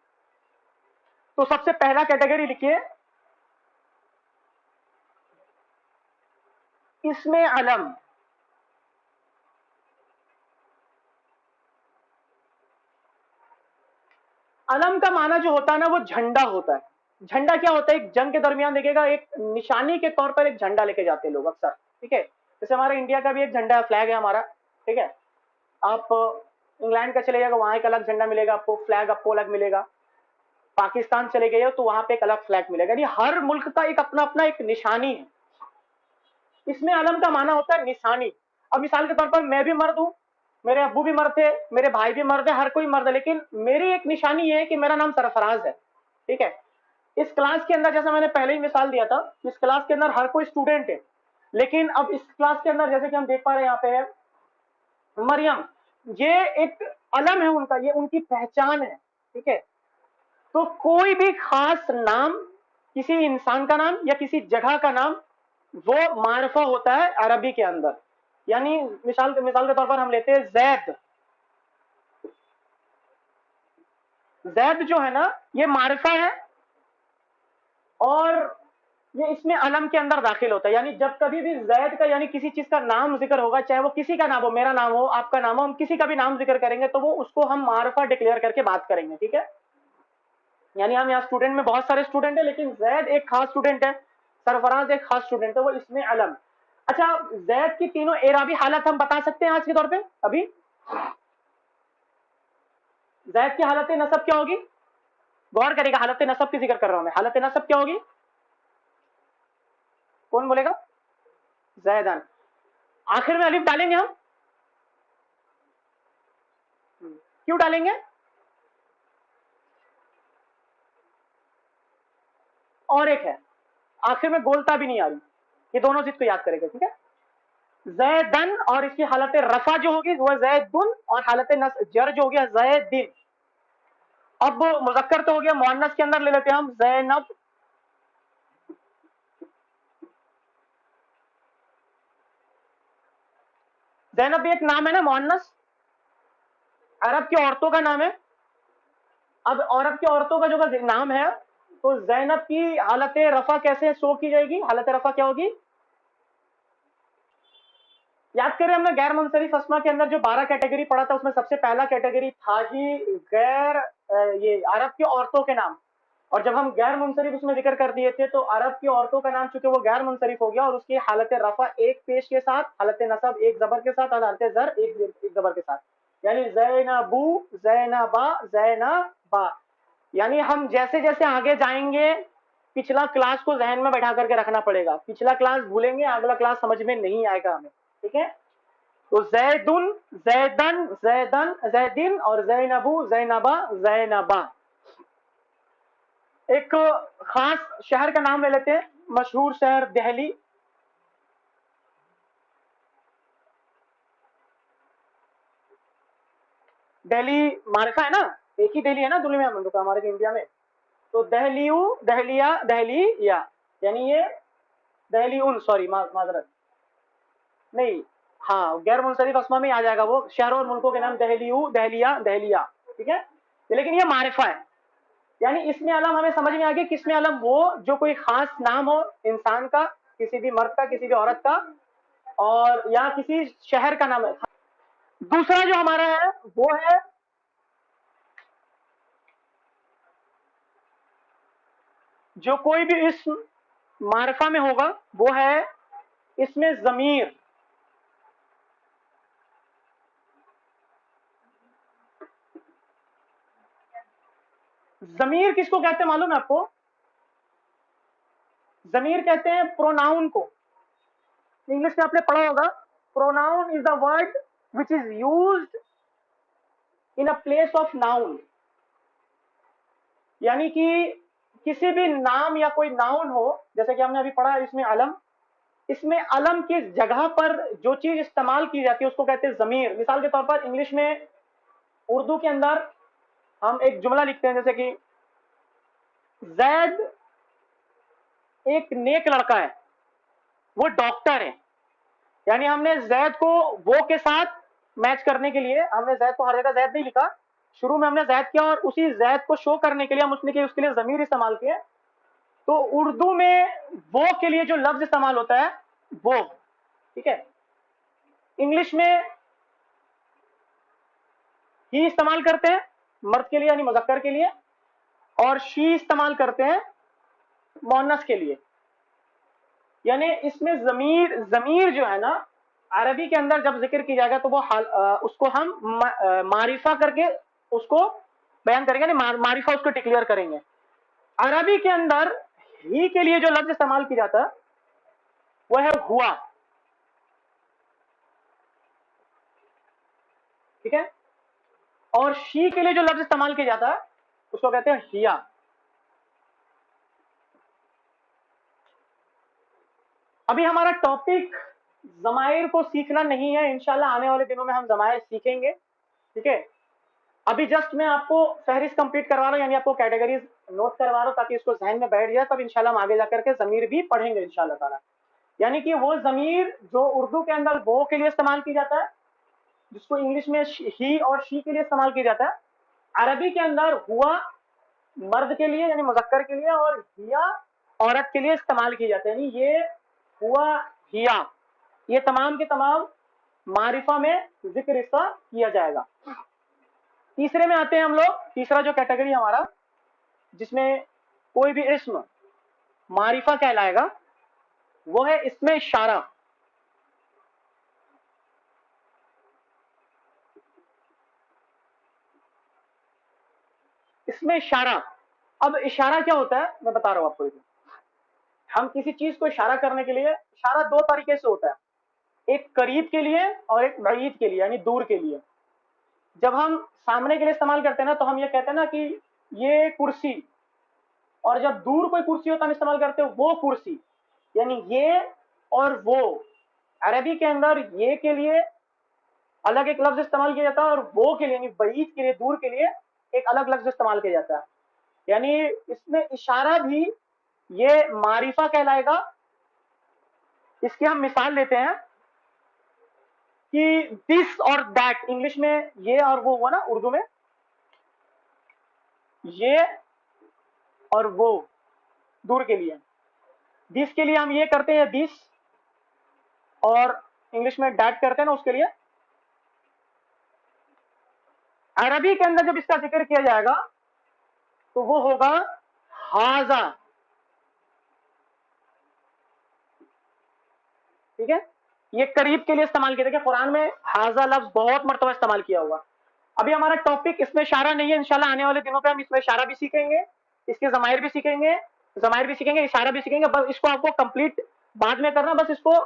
تو سب سے پہلا کیٹیگری لکھیے, اسم علم. علم کا معنی جو ہوتا ہے نا وہ جھنڈا ہوتا ہے. جھنڈا کیا ہوتا ہے, ایک جنگ کے درمیان دیکھے گا ایک نشانی کے طور پر ایک جھنڈا لے کے جاتے ہیں لوگ اکثر. ٹھیک ہے, جیسے ہمارا انڈیا کا بھی ایک جھنڈا فلیگ ہے ہمارا. ٹھیک ہے, آپ انگلینڈ کا چلے جائے گا وہاں ایک الگ جھنڈا ملے گا آپ کو, فلیگ آپ کو الگ ملے گا. پاکستان چلے گئے تو وہاں پہ ایک الگ فلیگ ملے گا. یعنی ہر ملک کا ایک اپنا اپنا ایک نشانی ہے. اس میں علم کا معنی ہوتا ہے نشانی. اب مثال کے طور پر میں بھی مرد ہوں, میرے ابو بھی مرد تھے, میرے بھائی بھی مرد ہے, ہر کوئی مرد ہے, لیکن میری ایک نشانی یہ ہے کہ میرا نام سرفراز ہے. ٹھیک ہے, اس کلاس کے اندر جیسا میں نے پہلے ہی مثال دیا تھا, اس کلاس کے اندر ہر کوئی اسٹوڈنٹ ہے, لیکن اب اس کلاس کے اندر جیسے کہ ہم دیکھ پا رہے ہیں یہاں پہ ہے مریم, یہ ایک علم ہے ان کا, یہ ان کی پہچان ہے. ٹھیک ہے, تو کوئی بھی خاص نام, کسی انسان کا نام یا کسی جگہ کا نام, وہ معرفہ ہوتا ہے عربی کے اندر. یعنی مثال کے طور پر ہم لیتے ہیں زید. زید جو ہے نا یہ معرفہ ہے اور یہ اس میں علم کے اندر داخل ہوتا ہے. یعنی جب کبھی بھی زید کا یعنی کسی چیز کا نام ذکر ہوگا, چاہے وہ کسی کا نام ہو, میرا نام ہو, آپ کا نام ہو, ہم کسی کا بھی نام ذکر کریں گے تو وہ اس کو ہم معرفہ ڈکلیئر کر کے بات کریں گے. ٹھیک ہے, یعنی ہم یہاں اسٹوڈنٹ میں بہت سارے اسٹوڈنٹ ہیں, لیکن زید ایک خاص اسٹوڈنٹ ہے, سرفراز ایک خاص اسٹوڈنٹ ہے, وہ اس میں علم. اچھا, زید کی تینوں اعرابی حالت ہم بتا سکتے ہیں آج کے طور پہ؟ ابھی زید کی حالت نصب کیا ہوگی؟ غور کرے گا, حالت نصب کی ذکر کر رہا ہوں میں. حالت نصب کیا ہوگی, کون بولے گا؟ زیدان. آخر میں الف ڈالیں گے ہم, کیوں ڈالیں گے؟ اور ایک ہے آخر میں گولتا بھی نہیں آ رہی, یہ دونوں چیز کو یاد کرے گا. ٹھیک ہے, زیدن, اور اس کی حالت رفع جو ہوگی وہ زیدن, اور حالت جر جو ہوگی زیدن. اب مذکر تو ہو گیا, مؤنث کے اندر لے لیتے ہیں ہم زینب. زینب بھی ایک نام ہے نا مؤنث، عرب کی عورتوں کا نام ہے. اب عرب کی عورتوں کا جو نام ہے تو زینب کی حالت رفع کیسے شو کی جائے گی؟ حالت رفع کیا ہوگی؟ یاد کریں ہم نے غیر منصرف اسما کے اندر جو 12 کیٹیگری پڑھا تھا اس میں سب سے پہلا کیٹیگری تھا ہی غیر یہ عرب کی عورتوں کے نام. اور جب ہم غیر منصرف اس میں ذکر کر دیے تھے تو عرب کی عورتوں کا نام چونکہ وہ غیر منصرف ہو گیا اور اس کی حالت رفع ایک پیش کے ساتھ، حالت نصب ایک زبر کے ساتھ، حالت زر ایک زبر کے ساتھ، یعنی زینبو، زینبا، زینبا. یعنی ہم جیسے جیسے آگے جائیں گے پچھلا کلاس کو ذہن میں بیٹھا کر کے رکھنا پڑے گا. پچھلا کلاس بھولیں گے اگلا کلاس سمجھ میں نہیں آئے گا ہمیں. ٹھیک ہے؟ تو زیدن، زیدن، زیدن، زیدن اور زینبو، زینبا، زینبا. ایک خاص شہر کا نام لے لیتے ہیں، مشہور شہر دہلی. دہلی معرفہ ہے نا، ایک ہی دہلی ہے نا دنیا میں ہم لوگ کا، ہمارے انڈیا میں. تو دہلیو، دہلیا، دہلیہ، یعنی یہ دہلی ان، سوری معذرت نہیں، ہاں غیر منصرف اسما میں آ جائے گا وہ شہروں اور ملکوں کے نام، دہلیو، دہلیہ، دہلیہ. ٹھیک ہے؟ لیکن یہ معرفہ ہے، یعنی اس میں علم ہمیں سمجھ میں آ گیا کس میں علم وہ جو کوئی خاص نام ہو انسان کا، کسی بھی مرد کا، کسی بھی عورت کا، اور یا کسی شہر کا نام ہے. دوسرا جو ہمارا ہے وہ ہے جو کوئی بھی اسم معرفہ میں ہوگا وہ ہے اس میں ضمیر. ضمیر کس کو کہتے ہیں معلوم ہے آپ کو؟ ضمیر کہتے ہیں پروناؤن کو. انگلش میں آپ نے پڑھا ہوگا pronoun is the word which is used in a place of noun. یعنی کہ کسی بھی نام یا کوئی ناؤن ہو، جیسے کہ ہم نے ابھی پڑھا اس میں علم، اس میں علم کی جگہ پر جو چیز استعمال کی جاتی ہے اس کو کہتے ہیں ضمیر. مثال کے طور پر انگلش میں، اردو کے اندر ہم ایک جملہ لکھتے ہیں جیسے کہ زید ایک نیک لڑکا ہے، وہ ڈاکٹر ہے. یعنی ہم نے زید کو وہ کے ساتھ میچ کرنے کے لیے ہم نے زید کو ہر جگہ زید نہیں لکھا، شروع میں ہم نے زید کیا اور اسی زید کو شو کرنے کے لیے ہم اس کے لیے ضمیر استعمال کیے. تو اردو میں وہ کے لیے جو لفظ استعمال ہوتا ہے وہ. ٹھیک ہے؟ انگلش میں ہی استعمال کرتے ہیں مرد کے لیے یعنی مذکر کے لیے، اور شی استعمال کرتے ہیں مؤنث کے لیے. یعنی اس میں ضمیر جو ہے نا عربی کے اندر جب ذکر کی جائے گا تو وہ اس کو ہم معرفہ کر کے اس کو بیان کریں گے، یعنی معرفہ اس کو ڈکلیئر کریں گے. عربی کے اندر ہی کے لیے جو لفظ استعمال کیا جاتا ہے وہ ہے ہوا. ٹھیک ہے؟ اور شی کے لیے جو لفظ استعمال کیا جاتا ہے اس کو کہتے ہیں ہیا. ابھی ہمارا ٹاپک ضمائر کو سیکھنا نہیں ہے، انشاءاللہ آنے والے دنوں میں ہم ضمائر سیکھیں گے. ٹھیک ہے؟ ابھی جسٹ میں آپ کو فہرست کمپلیٹ کروا رہا ہوں، یعنی آپ کو کیٹیگریز نوٹ کروا رہا ہوں تاکہ اس کو ذہن میں بیٹھ جائے، تب انشاءاللہ ہم آگے جا کر کے ضمیر بھی پڑھیں گے انشاءاللہ تعالیٰ. یعنی کہ وہ ضمیر جو اردو کے اندر وہ کے لیے استعمال کی جاتا ہے، جس کو انگلش میں ہی اور شی کے لیے استعمال کیا جاتا ہے، عربی کے اندر ہوا مرد کے لیے یعنی مذکر کے لیے اور ہیا عورت کے لیے استعمال کی جاتا ہے. یعنی یہ ہوا ہیا یہ تمام کے تمام معرفہ میں ذکر اس کا کیا جائے گا. تیسرے میں آتے ہیں ہم لوگ. تیسرا جو کیٹیگری ہمارا جس میں کوئی بھی اسم معرفہ کہلائے گا وہ ہے اسم اشارہ. اسم اشارہ. اب اشارہ کیا ہوتا ہے میں بتا رہا ہوں آپ کو. ہم کسی چیز کو اشارہ کرنے کے لیے اشارہ دو طریقے سے ہوتا ہے، ایک قریب کے لیے اور ایک بعید کے لیے یعنی دور کے لیے. جب ہم سامنے کے لیے استعمال کرتے ہیں نا تو ہم یہ کہتے ہیں نا کہ یہ کرسی، اور جب دور کوئی کرسی ہوتا ہے ہم استعمال کرتے ہیں وہ کرسی. یعنی یہ اور وہ. عربی کے اندر یہ کے لیے الگ ایک لفظ استعمال کیا جاتا ہے اور وہ کے لیے یعنی بعید کے لیے دور کے لیے ایک الگ لفظ استعمال کیا جاتا ہے. یعنی اس میں اشارہ بھی یہ معرفہ کہلائے گا. اس کی ہم مثال لیتے ہیں कि दिस और दैट, इंग्लिश में ये और वो हुआ ना, उर्दू में ये और वो दूर के लिए, दिस के लिए हम ये करते हैं दिस, और इंग्लिश में डैट करते हैं ना उसके लिए। अरबी के अंदर जब इसका जिक्र किया जाएगा तो वो होगा हाजा, ठीक है। ये करीब के लिए इस्तेमाल किया, देखिए कुरान में हाजा लफ्ज बहुत मर्तबा इस्तेमाल किया हुआ। अभी हमारा टॉपिक इसमें इशारा नहीं है, इंशाल्लाह आने वाले दिनों पे हम इसमें इशारा भी सीखेंगे, इसके ज़माइर भी सीखेंगे, इशारा भी सीखेंगे। बस इसको आपको कंप्लीट बाद में करना, बस इसको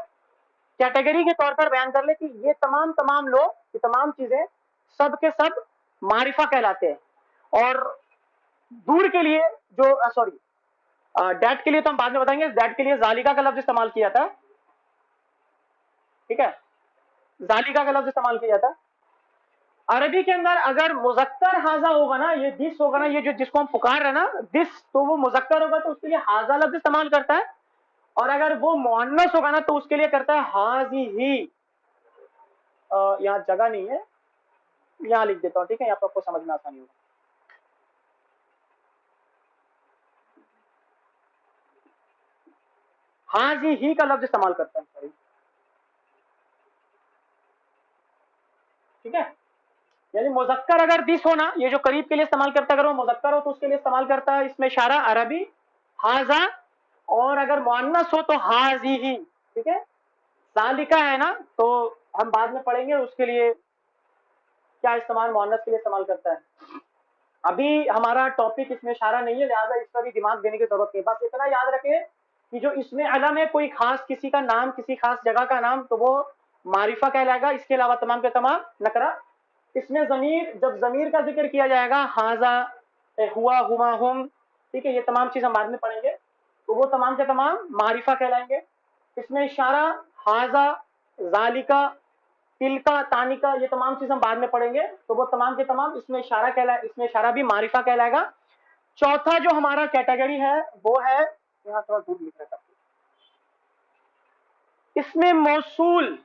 कैटेगरी के तौर पर बयान कर ले कि ये तमाम लोग, ये तमाम चीजें सब के सब मारिफा कहलाते हैं। और दूर के लिए जो सॉरी डैट के लिए तो हम बाद में बताएंगे, डैट के लिए जालिका का लफ्ज इस्तेमाल किया था, ठीक है, जालिका का लफ्ज इस्तेमाल किया था। अरबी के अंदर अगर मुजक्कर हाजा होगा ना, ये दिस होगा ना, ये जो जिसको हम पुकार रहे ना दिस, तो वो मुजक्कर होगा तो उसके लिए हाजा लफ्ज इस्तेमाल करता है, और अगर वो मुअन्नस होगा ना तो उसके लिए करता है हाजी ही। यहाँ जगह नहीं है, यहाँ लिख देता हूँ, ठीक है, यहाँ पर आपको समझ में आसानी होगा। हाजी ही का लफ्ज इस्तेमाल करता है, सॉरी, ठीक है। यानी मुजक्कर अगर दिस हो ना, ये जो करीब के लिए इस्तेमाल करता है, अगर वो मुजक्कर हो तो उसके लिए इस्तेमाल करता है इसमें इशारा अरबी हाजा, और अगर मुअन्नस हो तो हाजी ही, ठीक है। सालिका है ना, तो हम बाद में पढ़ेंगे उसके लिए क्या इस्तेमाल मुअन्नस के लिए इस्तेमाल करता है। अभी हमारा टॉपिक इसमें इशारा नहीं है, लिहाजा इस पर भी दिमाग देने की जरूरत नहीं। बस इतना याद रखें कि जो इसमें अलम है, कोई खास किसी का नाम, किसी खास जगह का नाम, तो वो मारिफा कहलाएगा। इसके अलावा तमाम के तमाम नकरा। इसमें जमीर, जब जमीर का जिक्र किया जाएगा, हाजा, हुआ, हुमा, हुम, ठीक है, ये तमाम चीज हम बाद में पढ़ेंगे, तो वो तमाम के तमाम मारिफा कहलाएंगे। इसमें इशारा हाजा, जालिका, तिलका, तानिका, ये तमाम चीज हम बाद में पढ़ेंगे, तो वो तमाम के तमाम इसमें इशारा कहलाए, इसमें इशारा भी मारिफा कहलाएगा। चौथा जो हमारा कैटेगरी है वो है, यहाँ थोड़ा दूर लिख रहा था, इसमें मौसूल।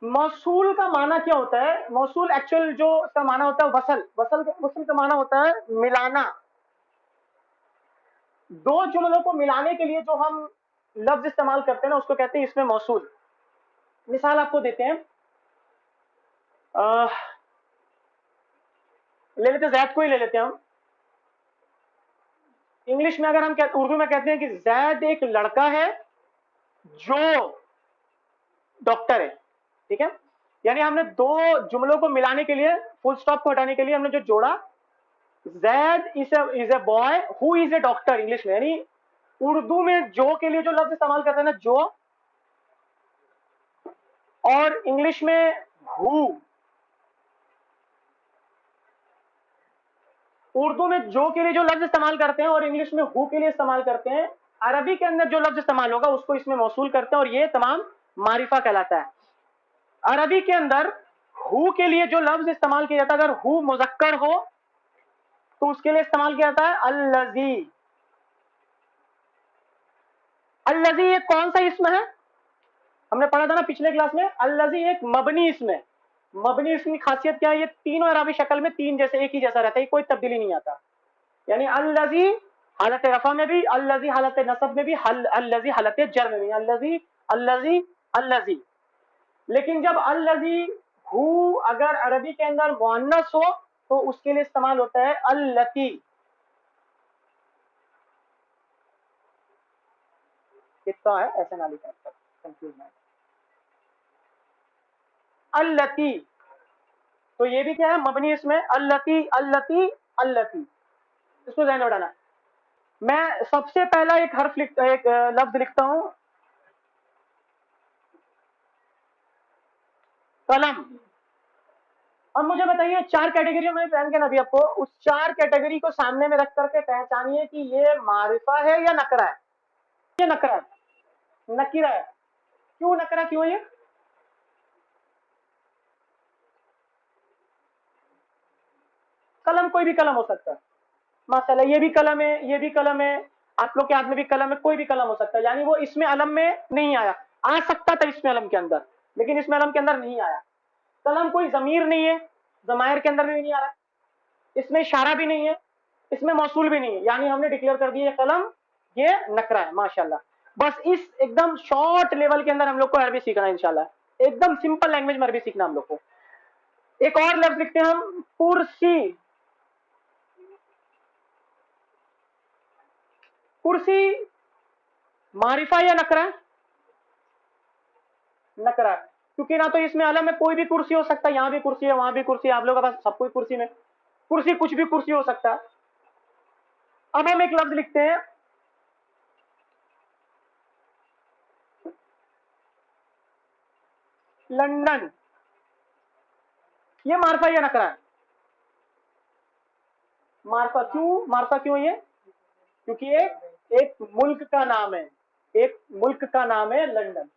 मौसूल का माना क्या होता है? मौसूल एक्चुअल जो इसका माना होता है वसल, वसल का माना होता है मिलाना। दो जुमलों को मिलाने के लिए जो हम लफ्ज इस्तेमाल करते हैं ना, उसको कहते हैं इसमें मौसूल। मिसाल आपको देते हैं, ले लेते जैद को ही ले लेते हैं हम। इंग्लिश में अगर हम उर्दू में कहते हैं कि जैद एक लड़का है जो डॉक्टर है, ठीक है। यानी हमने दो जुमलों को मिलाने के लिए, फुल स्टॉप को हटाने के लिए हमने जो जोड़ा, Zaid is a boy who is a doctor, English में। यानी उर्दू में जो के लिए जो लफ्ज इस्तेमाल करते हैं ना, जो, और इंग्लिश में हु। उर्दू में जो के लिए जो लफ्ज इस्तेमाल करते हैं और इंग्लिश में हु के लिए इस्तेमाल करते हैं। अरबी के अंदर जो लफ्ज इस्तेमाल होगा उसको इसमें मौसूल करते हैं, और ये तमाम मारिफा कहलाता है। अरबी के अंदर हु के लिए जो लफ्ज इस्तेमाल किया जाता है, अगर हु मुजक्कर हो तो उसके लिए इस्तेमाल किया जाता है अल्लजी। अल्लजी ये कौन सा इसम है? हमने पढ़ा था ना पिछले क्लास में, अल्लजी एक मबनी इसम है। मबनी इसम की खासियत क्या है? ये तीनों अरबी शक्ल में तीन जैसे, एक ही जैसा रहता है, कोई तब्दीली नहीं आता। यानी अल्लजी हालत रफा में भी, अल्लजी हालत नसब में भी, अल्लजी हालत जर में भी, अल्लजी अल्लजी अल्लजी। लेकिन जब अल्लजी हु अगर अरबी के अंदर मुअन्नस हो तो उसके लिए इस्तेमाल होता है अल्लती। कितना है ऐसे ना लिखा, कंफ्यूज ना। अल्लती, तो ये भी क्या है? मबनी इसमें अल्लती अल्लती अल्लती, इसको ध्यान में उड़ाना। मैं सबसे पहला एक हर्फ एक लफ्ज लिखता हूं, कलम। अब मुझे बताइए, चार कैटेगरी में बयान किया ना अभी आपको, उस चार कैटेगरी को सामने में रख करके पहचानिए कि ये मारिफा है या नकरा है। ये नकरा है, नकीरा है। क्यों नकरा, क्यों ये? कलम कोई भी कलम हो सकता है, माशाल्लाह, ये भी कलम है, ये भी कलम है, आप लोग के हाथ में भी कलम है, कोई भी कलम हो सकता है, यानी वो इसमें अलम में नहीं आया, आ सकता था इसमें अलम के अंदर, लेकिन इसमें अलम के अंदर नहीं आया। कलम कोई जमीर नहीं है, जमायर के अंदर भी नहीं आ रहा, इसमें इशारा भी नहीं है, इसमें मौसूल भी नहीं है, यानी हमने डिक्लेयर कर दिया कलम ये नकरा है। माशाल्लाह, बस इस एकदम शॉर्ट लेवल के अंदर हम लोग को अरबी सीखना है इंशाल्लाह, एकदम सिंपल लैंग्वेज में अरबी सीखना हम लोग को। एक और लफ्ज लिखते हैं हम, कुर्सी। कुर्सी मारिफा या नकरा? नकरा, क्योंकि ना तो इसमें अलम में कोई भी कुर्सी हो सकता है, यहां भी कुर्सी है, वहां भी कुर्सी है, आप लोगों के पास सब कोई कुर्सी में कुर्सी, कुछ भी कुर्सी हो सकता है। अब हम एक लफ्ज लिखते हैं लंदन। ये मार्फा या नकरा है? मार्फा। क्यों मार्फा, क्यों ये? क्योंकि एक मुल्क का नाम है, एक मुल्क का नाम है लंदन।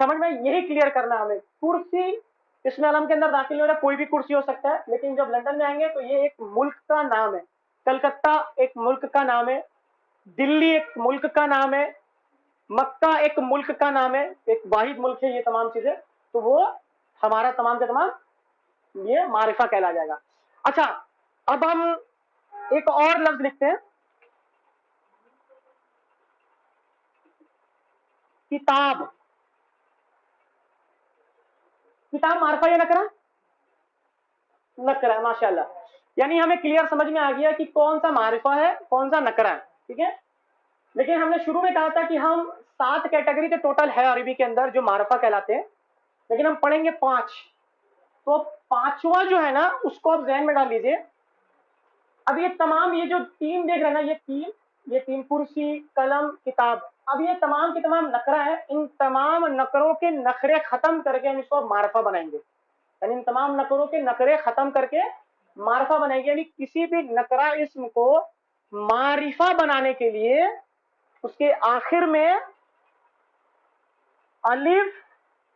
समझ में, यही क्लियर करना हमें। कुर्सी इसमें अलम के अंदर दाखिल हो रहा है, कोई भी कुर्सी हो सकता है, लेकिन जब लंदन में आएंगे तो ये एक मुल्क का नाम है। कलकत्ता एक मुल्क का नाम है, दिल्ली एक मुल्क का नाम है, मक्का एक मुल्क का नाम है, एक वाहिद मुल्क है, ये तमाम चीजें, तो वो हमारा तमाम का तमाम ये मारिफा कहला जाएगा। अच्छा, अब हम एक और लफ्ज लिखते हैं, किताब। किताब मारिफा या नकरा? नकरा, माशाल्लाह, यानी हमें क्लियर समझ में आ गया कि कौन सा मारिफा है, कौन सा नकरा है, ठीक है। लेकिन हमने शुरू में कहा था कि हम 7 कैटेगरी के टोटल है अरबी के अंदर जो मारिफा कहलाते हैं, लेकिन हम पढ़ेंगे 5। तो पांचवा जो है ना, उसको आप जहन में डाल लीजिए। अब ये तमाम, ये जो 3 देख रहे हैं ना, ये तीन कुर्सी, कलम, किताब, अब ये तमाम के तमाम नकरा है। इन तमाम नकरों के नखरे खत्म करके हम इसको मारिफा बनाएंगे, यानी इन तमाम नकरों के नकरे खत्म करके मारिफा बनाएंगे। यानी किसी भी नकरा इस्म को मारिफा बनाने के लिए उसके आखिर में अलिफ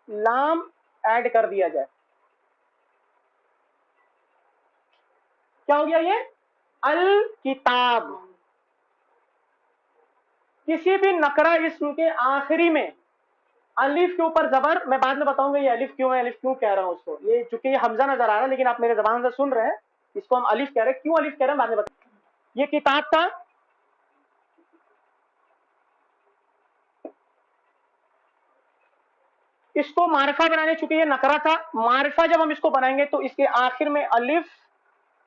लाम ऐड कर दिया जाए। क्या हो गया ये? अल किताब। किसी भी नकरा इस्म के आखिरी में अलिफ के ऊपर जबर, मैं बाद में बताऊंगा ये अलिफ क्यों है, अलिफ क्यों कह रहा हूं उसको, ये चूंकि ये हमजा नजर आ रहा है लेकिन आप मेरे जबान से सुन रहे हैं, इसको हम अलिफ कह रहे हैं। क्यों अलिफ कह रहे हैं बाद में बता। ये किताब था, इसको मारिफा बनाने, चूंकि ये नकरा था, मारिफा जब हम इसको बनाएंगे तो इसके आखिर में अलिफ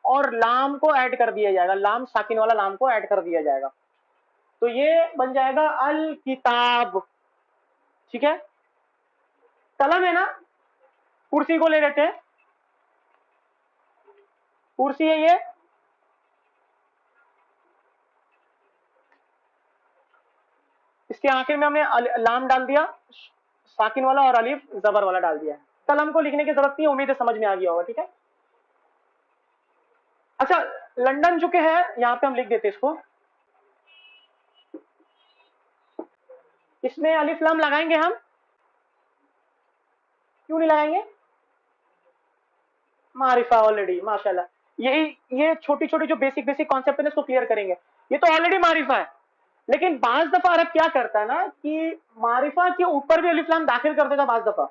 और लाम को ऐड कर दिया जाएगा, लाम साकिन वाला लाम को ऐड कर दिया जाएगा, तो ये बन जाएगा अल किताब, ठीक है। कलम है ना, कुर्सी को ले लेते हैं, कुर्सी है ये, इसके आखिर में हमने लाम डाल दिया साकिन वाला और अलिफ जबर वाला डाल दिया। कलम को लिखने की जरूरत नहीं, उम्मीद है समझ में आ गया होगा, ठीक है। अच्छा, लंदन चुके हैं, यहां पे हम लिख देते इसको, इसमें अलिफ लाम लगाएंगे हम, क्यों नहीं लगाएंगे? मारिफा ऑलरेडी, माशाल्लाह, यही ये छोटी छोटी जो बेसिक बेसिक कॉन्सेप्ट है इसको क्लियर करेंगे। ये तो ऑलरेडी मारिफा है, लेकिन बाज दफा अरब क्या करता है ना कि मारिफा के ऊपर भी अलिफ लाम दाखिल कर देता बाज दफा।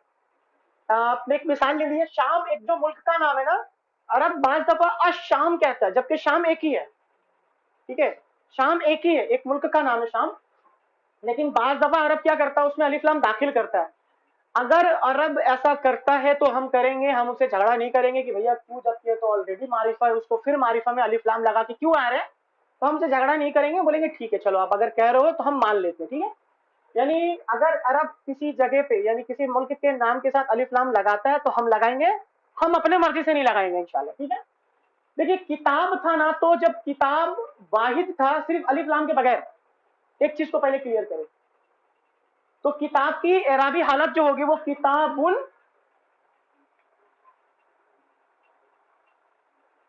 आपने एक मिसाल ले ली है, शाम एक जो मुल्क का नाम है ना, अरब बाज दफा अशाम कहता है, जबकि शाम एक ही है, ठीक है, शाम एक ही है, एक मुल्क का नाम है शाम, लेकिन बाज दफा अरब क्या करता है, उसमें अलिफ लाम दाखिल करता है। अगर अरब ऐसा करता है तो हम करेंगे, हम उससे झगड़ा नहीं करेंगे कि भैया क्यों, जबकि तो ऑलरेडी मारिफा है, उसको फिर मारिफा में अलिफ लाम लगा के क्यों आ रहे हैं, तो हमसे झगड़ा नहीं करेंगे, बोलेंगे ठीक है चलो आप अगर कह रहे हो तो हम मान लेते हैं, ठीक है। यानी अगर अरब किसी जगह पे यानी किसी मुल्क के नाम के साथ अलिफ लाम लगाता है तो हम लगाएंगे, हम अपने मर्जी से नहीं लगाएंगे इंशाल्लाह, ठीक है। देखिए किताब था ना, तो जब किताब वाहिद था सिर्फ अलिफ लाम के बगैर, एक चीज को पहले क्लियर करें, तो किताब की एराबी हालत जो होगी वो किताबुन,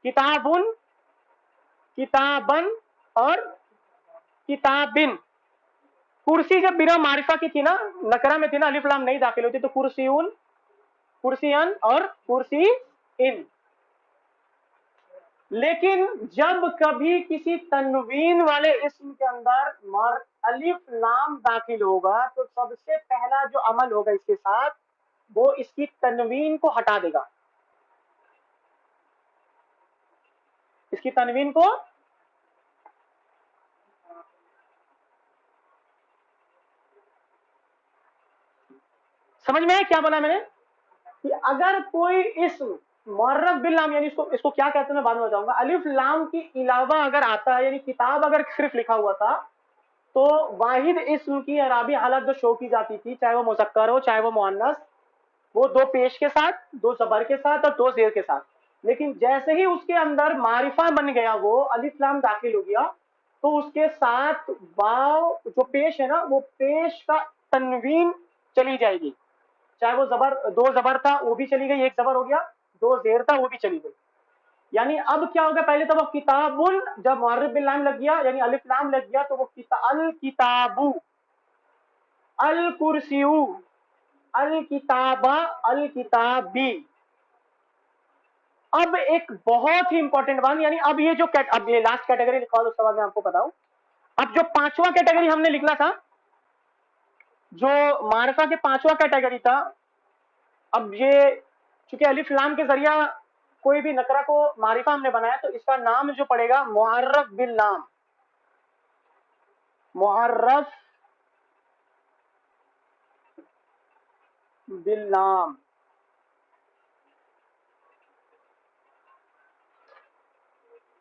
किताबुन, किताबन और किताबिन। कुर्सी जब बिना मारिफा की थी ना, नकरा में थी ना, अलिफ लाम नहीं दाखिल होती, तो कुर्सीउन, कुर्सियन और कुर्सी इन। لیکن جب کبھی کسی تنوین والے اسم کے اندر الف لام داخل ہوگا تو سب سے پہلا جو عمل ہوگا اس کے ساتھ وہ اس کی تنوین کو ہٹا دے گا. اس کی تنوین کو سمجھ میں ہے کیا بولا میں نے؟ کہ اگر کوئی اسم معرف باللام یعنی اس کو کیا کہتے ہیں میں بعد میں بتاؤں گا. الف لام کی علاوہ اگر آتا ہے یعنی کتاب اگر صرف لکھا ہوا تھا تو واحد اسم کی اعرابی حالت جو شو کی جاتی تھی چاہے وہ مذکر ہو چاہے وہ مؤنث وہ دو پیش کے ساتھ دو زبر کے ساتھ اور دو زیر کے ساتھ. لیکن جیسے ہی اس کے اندر معرفہ بن گیا وہ الف لام داخل ہو گیا تو اس کے ساتھ واو جو پیش ہے نا وہ پیش کا تنوین چلی جائے گی. چاہے وہ زبر دو زبر تھا وہ بھی چلی گئی ایک زبر ہو گیا دو زیر تھا وہ بھی چلی گئی. یعنی اب کیا ہوگا پہلے تو وہ کتاب جب معرف باللام لگ گیا یعنی الف لام لگ گیا تو وہ الکتابو الکرسیو الکتابہ الکتابی. اب ایک بہت ہی امپورٹنٹ بات یعنی اب یہ جو اب یہ لاسٹ کیٹیگری لکھا اس کے بعد میں آپ کو بتاؤں. اب جو پانچواں کیٹیگری ہم نے لکھنا تھا جو معرفہ کے پانچواں کیٹیگری تھا اب یہ چونکہ الف لام کے ذریعہ کوئی بھی نکرہ کو معرفہ ہم نے بنایا تو اس کا نام جو پڑے گا معرف باللام. معرف باللام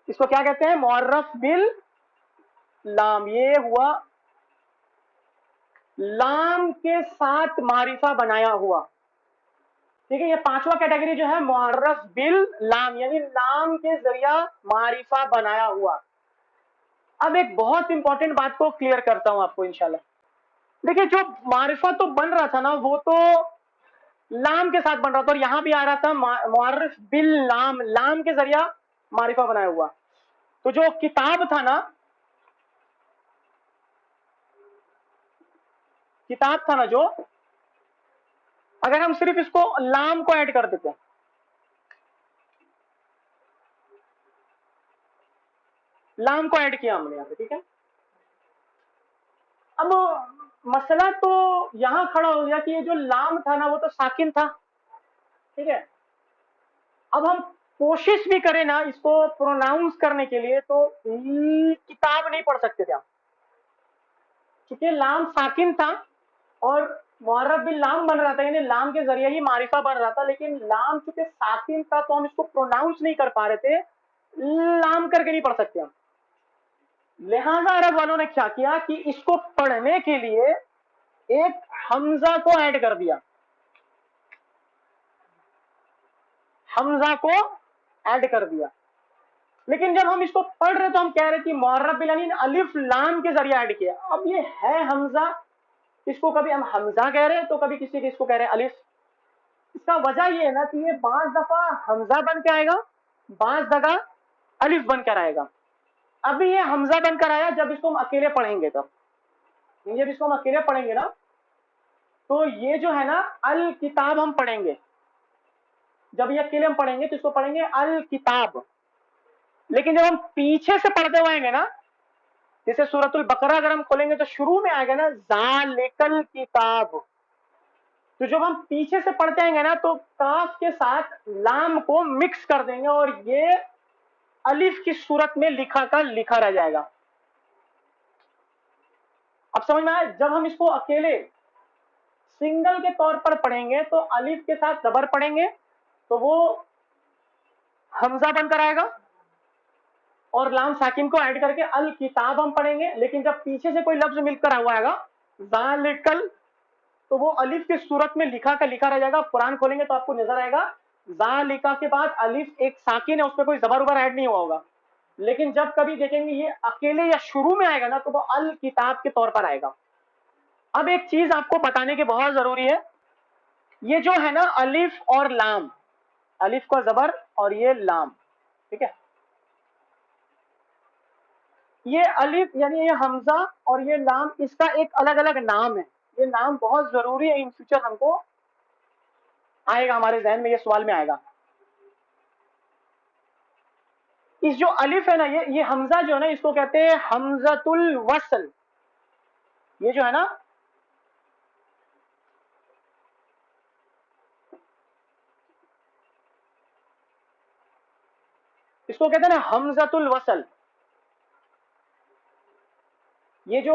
اس کو کیا کہتے ہیں معرف باللام. یہ ہوا لام کے ساتھ معرفہ بنایا ہوا. ٹھیک ہے یہ پانچواں کیٹیگری جو ہے معرف باللام یعنی لام کے ذریعہ معرفہ بنایا ہوا. اب ایک بہت امپورٹنٹ بات کو کلیئر کرتا ہوں آپ کو انشاءاللہ. دیکھیں جو معرفہ تو بن رہا تھا نا وہ تو لام کے ساتھ بن رہا تھا اور یہاں بھی آ رہا تھا معرف باللام لام کے ذریعہ معرفہ بنایا ہوا. تو جو کتاب تھا نا جو اگر ہم صرف اس کو لام کو ایڈ کر دیتے ہیں لام کو ایڈ کیا ہم نے یہاں پہ ٹھیک ہے. اب مسئلہ تو یہاں کھڑا ہو گیا کہ یہ جو لام تھا نا وہ تو ساکن تھا ٹھیک ہے. اب ہم کوشش بھی کریں نا اس کو پروناؤنس کرنے کے لیے تو کتاب نہیں پڑھ سکتے تھے ہم کیونکہ لام ساکن تھا اور معرف باللام بن رہا تھا یعنی لام کے ذریعے ہی معرفہ بن رہا تھا. لیکن لام چونکہ ساکن تھا تو ہم اس کو پروناؤنس نہیں کر پا رہے تھے لام کر کے نہیں پڑھ سکتے ہم. لہذا عرب والوں نے کیا کیا کہ اس کو پڑھنے کے لیے ایک حمزہ کو ایڈ کر دیا حمزہ کو ایڈ کر دیا. لیکن جب ہم اس کو پڑھ رہے تو ہم کہہ رہے کہ معرف باللام الف لام کے ذریعے ایڈ کیا. اب یہ ہے حمزہ اس کو کبھی ہم حمزہ کہہ رہے ہیں تو کبھی کسی اس کو کہہ رہے ہیں الف. اس کا وجہ یہ ہے نا کہ یہ بعض دفعہ حمزہ بن کے آئے گا بعض جگہ الف بن کر آئے گا. ابھی یہ حمزہ بن کر آیا جب اس کو ہم اکیلے پڑھیں گے تب جب اس کو ہم اکیلے پڑھیں گے نا تو یہ جو ہے نا الکتاب ہم پڑھیں گے جب یہ اکیلے ہم پڑھیں گے تو اس کو پڑھیں گے الکتاب. لیکن جب ہم پیچھے سے پڑھتے ہوئے آئیں گے نا جیسے سورۃ البقرہ اگر ہم کھولیں گے تو شروع میں آئے گا نا ذالک الکتاب تو جب ہم پیچھے سے پڑھتے آئیں گے نا تو کاف کے ساتھ لام کو مکس کر دیں گے اور یہ الف کی صورت میں لکھا رہ جائے گا. اب سمجھ میں آئے جب ہم اس کو اکیلے سنگل کے طور پر پڑھیں گے تو الف کے ساتھ زبر پڑھیں گے تو وہ حمزہ بن کر آئے گا اور لام ساکن کو ایڈ کر کے الکتاب ہم پڑھیں گے. لیکن جب پیچھے سے کوئی لفظ مل کر ہوا آئے گا ذالکل تو وہ الف کی صورت میں لکھا رہ جائے گا. قرآن کھولیں گے تو آپ کو نظر آئے گا ذالکا کے بعد الف ایک ساکن ہے اس پہ کوئی زبر وبر ایڈ نہیں ہوا ہوگا. لیکن جب کبھی دیکھیں گے یہ اکیلے یا شروع میں آئے گا نا تو وہ الکتاب کے طور پر آئے گا. اب ایک چیز آپ کو بتانے کی بہت ضروری ہے یہ جو ہے نا الف اور لام الف کا زبر اور یہ لام ٹھیک ہے یہ الف یعنی یہ حمزہ اور یہ لام اس کا ایک الگ الگ نام ہے. یہ نام بہت ضروری ہے ان فیوچر ہم کو آئے گا ہمارے ذہن میں یہ سوال میں آئے گا. इस जो अलिफ है ना, ये हमजा जो है ना, इसको कहते हैं हमजतुल वसल। ये जो है ना, इसको कहते हैं ना हमजतुल वसल। ये जो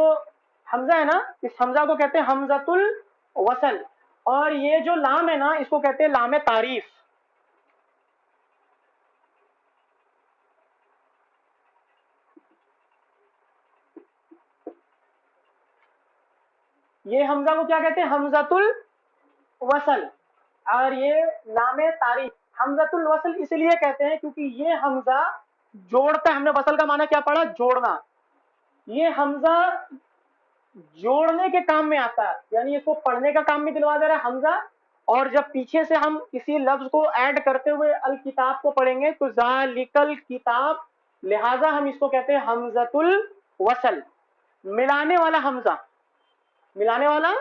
हमजा है ना, इस हमजा को कहते हैं हमजतुल वसल। और ये जो लाम है ना, इसको कहते हैं लाम तारीफ। ये हमजा को क्या कहते हैं? हमजतुल वसल। और ये लाम तारीफ। हमजतुल वसल इसलिए कहते हैं क्योंकि ये हमजा जोड़ता है। हमने वसल का माना क्या पढ़ा? जोड़ना। ये हमजा जोड़ने के काम में आता है, यानी इसको पढ़ने का काम भी दिलवा दे रहा है हमजा। और जब पीछे से हम किसी लफ्ज को ऐड करते हुए अल किताब को पढ़ेंगे तो ज़ालिकल किताब, लिहाजा हम इसको कहते हैं हमजतुल वसल, मिलाने वाला हमजा, मिलाने वाला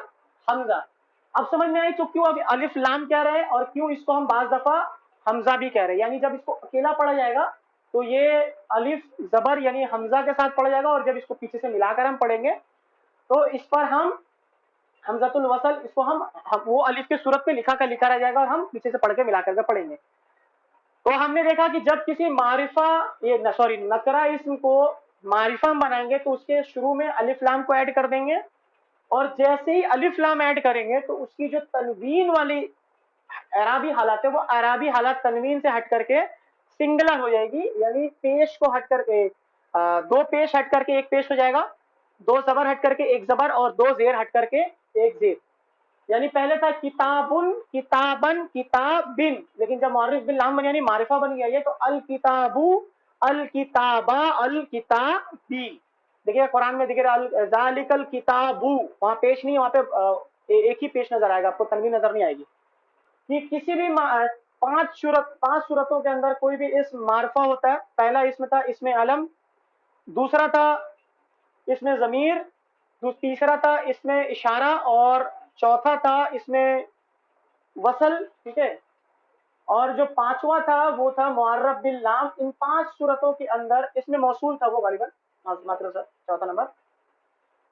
हमजा। अब समझ में आई तो क्यों अभी अलिफ लाम कह रहे हैं और क्यों इसको हम बाज दफा हमजा भी कह रहे हैं। यानी जब इसको अकेला पढ़ा जाएगा तो ये अलिफ जबर यानी हमजा के साथ पढ़ा जाएगा, और जब इसको पीछे से मिलाकर हम पढ़ेंगे तो इस पर हम हमजतुल वसल, इसको हम वो अलिफ की सूरत पे लिखा रह जाएगा और हम पीछे से पढ़ के मिला करके पढ़ेंगे। तो हमने देखा कि जब किसी मारिफा, ये सॉरी नकरा इसम को मारिफा बनाएंगे तो उसके शुरू में अलिफ लाम को ऐड कर देंगे, और जैसे ही अलिफ लाम ऐड करेंगे तो उसकी जो तनवीन वाली अराबी हालत है वो अराबी हालत तनवीन से हट करके सिंगुलर हो जाएगी। यानी पेश को हट करके दो पेश हट करके एक पेश हो जाएगा, दो जबर हट करके एक जबर, और दो जेर हट करके एक जेर। यानी पहले था किताबुन, किताबन, किताबिन, लेकिन जब मारिफ बिल लाम बन यानी मारिफा बन गया ये, तो अल किताबु, अल किताबा, अल किताबी। देखिए कुरान में देखिए जालिकल किताबु, वहां पेश नहीं, वहां पे एक ही पेश नजर आएगा, आपको तनवीन नजर नहीं आएगी। कि किसी भी पांच सूरतों के अंदर कोई भी इसम मारफा होता है। पहला इसम था इसमें अलम, दूसरा था इसमें जमीर, तीसरा था इसमें इशारा, और चौथा था इसमें वसल। ठीक है, और जो पांचवा था वो था मुअर्रब बिल लाम। इन पांच सूरतों के अंदर इसमें मौसूल था वो गालिबन, मात्र चौथा नंबर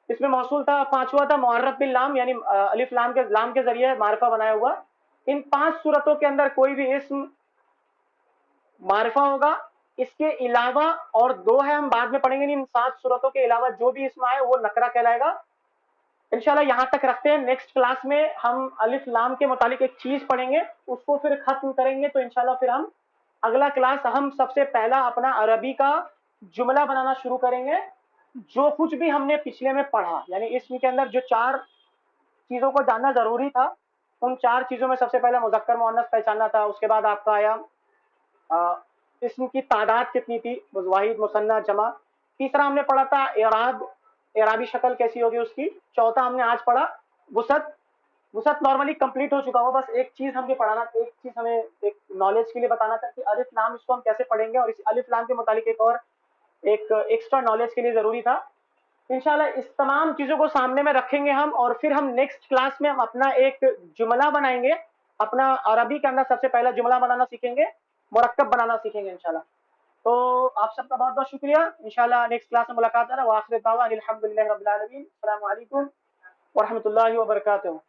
इसमें मौसूल था। पांचवा था मुअर्रब बिल लाम, यानी अलिफ लाम के जरिए मारफा बनाया हुआ। इन पांच सूरतों के अंदर कोई भी इसम मारफा होगा। इसके अलावा और दो है, हम बाद में पढ़ेंगे। इन 7 सूरतों के अलावा जो भी इसम आए वो नकरा कहलाएगा। इंशाल्लाह यहाँ तक रखते हैं। नेक्स्ट क्लास में हम अलिफ लाम के मुतालिक एक चीज पढ़ेंगे, उसको फिर खत्म करेंगे। तो इंशाल्लाह फिर हम अगला क्लास हम सबसे पहला अपना अरबी का जुमला बनाना शुरू करेंगे। जो कुछ भी हमने पिछले में पढ़ा, यानी इसम के अंदर जो 4 चीजों को जानना जरूरी था, उन 4 चीजों में सबसे पहले मुज़क्कर मुअन्नस पहचानना था। उसके बाद आपका आया इसम की तादाद कितनी थी, वाहिद, मुसन्ना, जमा। तीसरा हमने पढ़ा था एराब, एराबी शक्ल कैसी होगी उसकी। चौथा हमने आज पढ़ा वुसत। वुसत नॉर्मली कंप्लीट हो चुका हो, बस एक चीज हमें पढ़ाना, एक चीज हमें एक नॉलेज के लिए बताना था कि अलिफ लाम इसको हम कैसे पढ़ेंगे, और इस अलिफ लाम के मुतालिक एक और एक एक्स्ट्रा नॉलेज के लिए जरूरी था। इंशाल्लाह इस तमाम चीजों को सामने में रखेंगे हम, और फिर हम नेक्स्ट क्लास में हम अपना एक जुमला बनाएंगे। अपना अरबी के अंदर सबसे पहला जुमला बनाना सीखेंगे, मुरक्कब बनाना सीखेंगे इंशाल्लाह। तो आप सबका बहुत बहुत शुक्रिया। इंशाल्लाह नेक्स्ट क्लास में मुलाकात है। व आखिर दावा अनिल हम्दुलिल्लाहि रब्बिल आलमीन। अस्सलामु अलैकुम व रहमतुल्लाहि व बरकातुहू।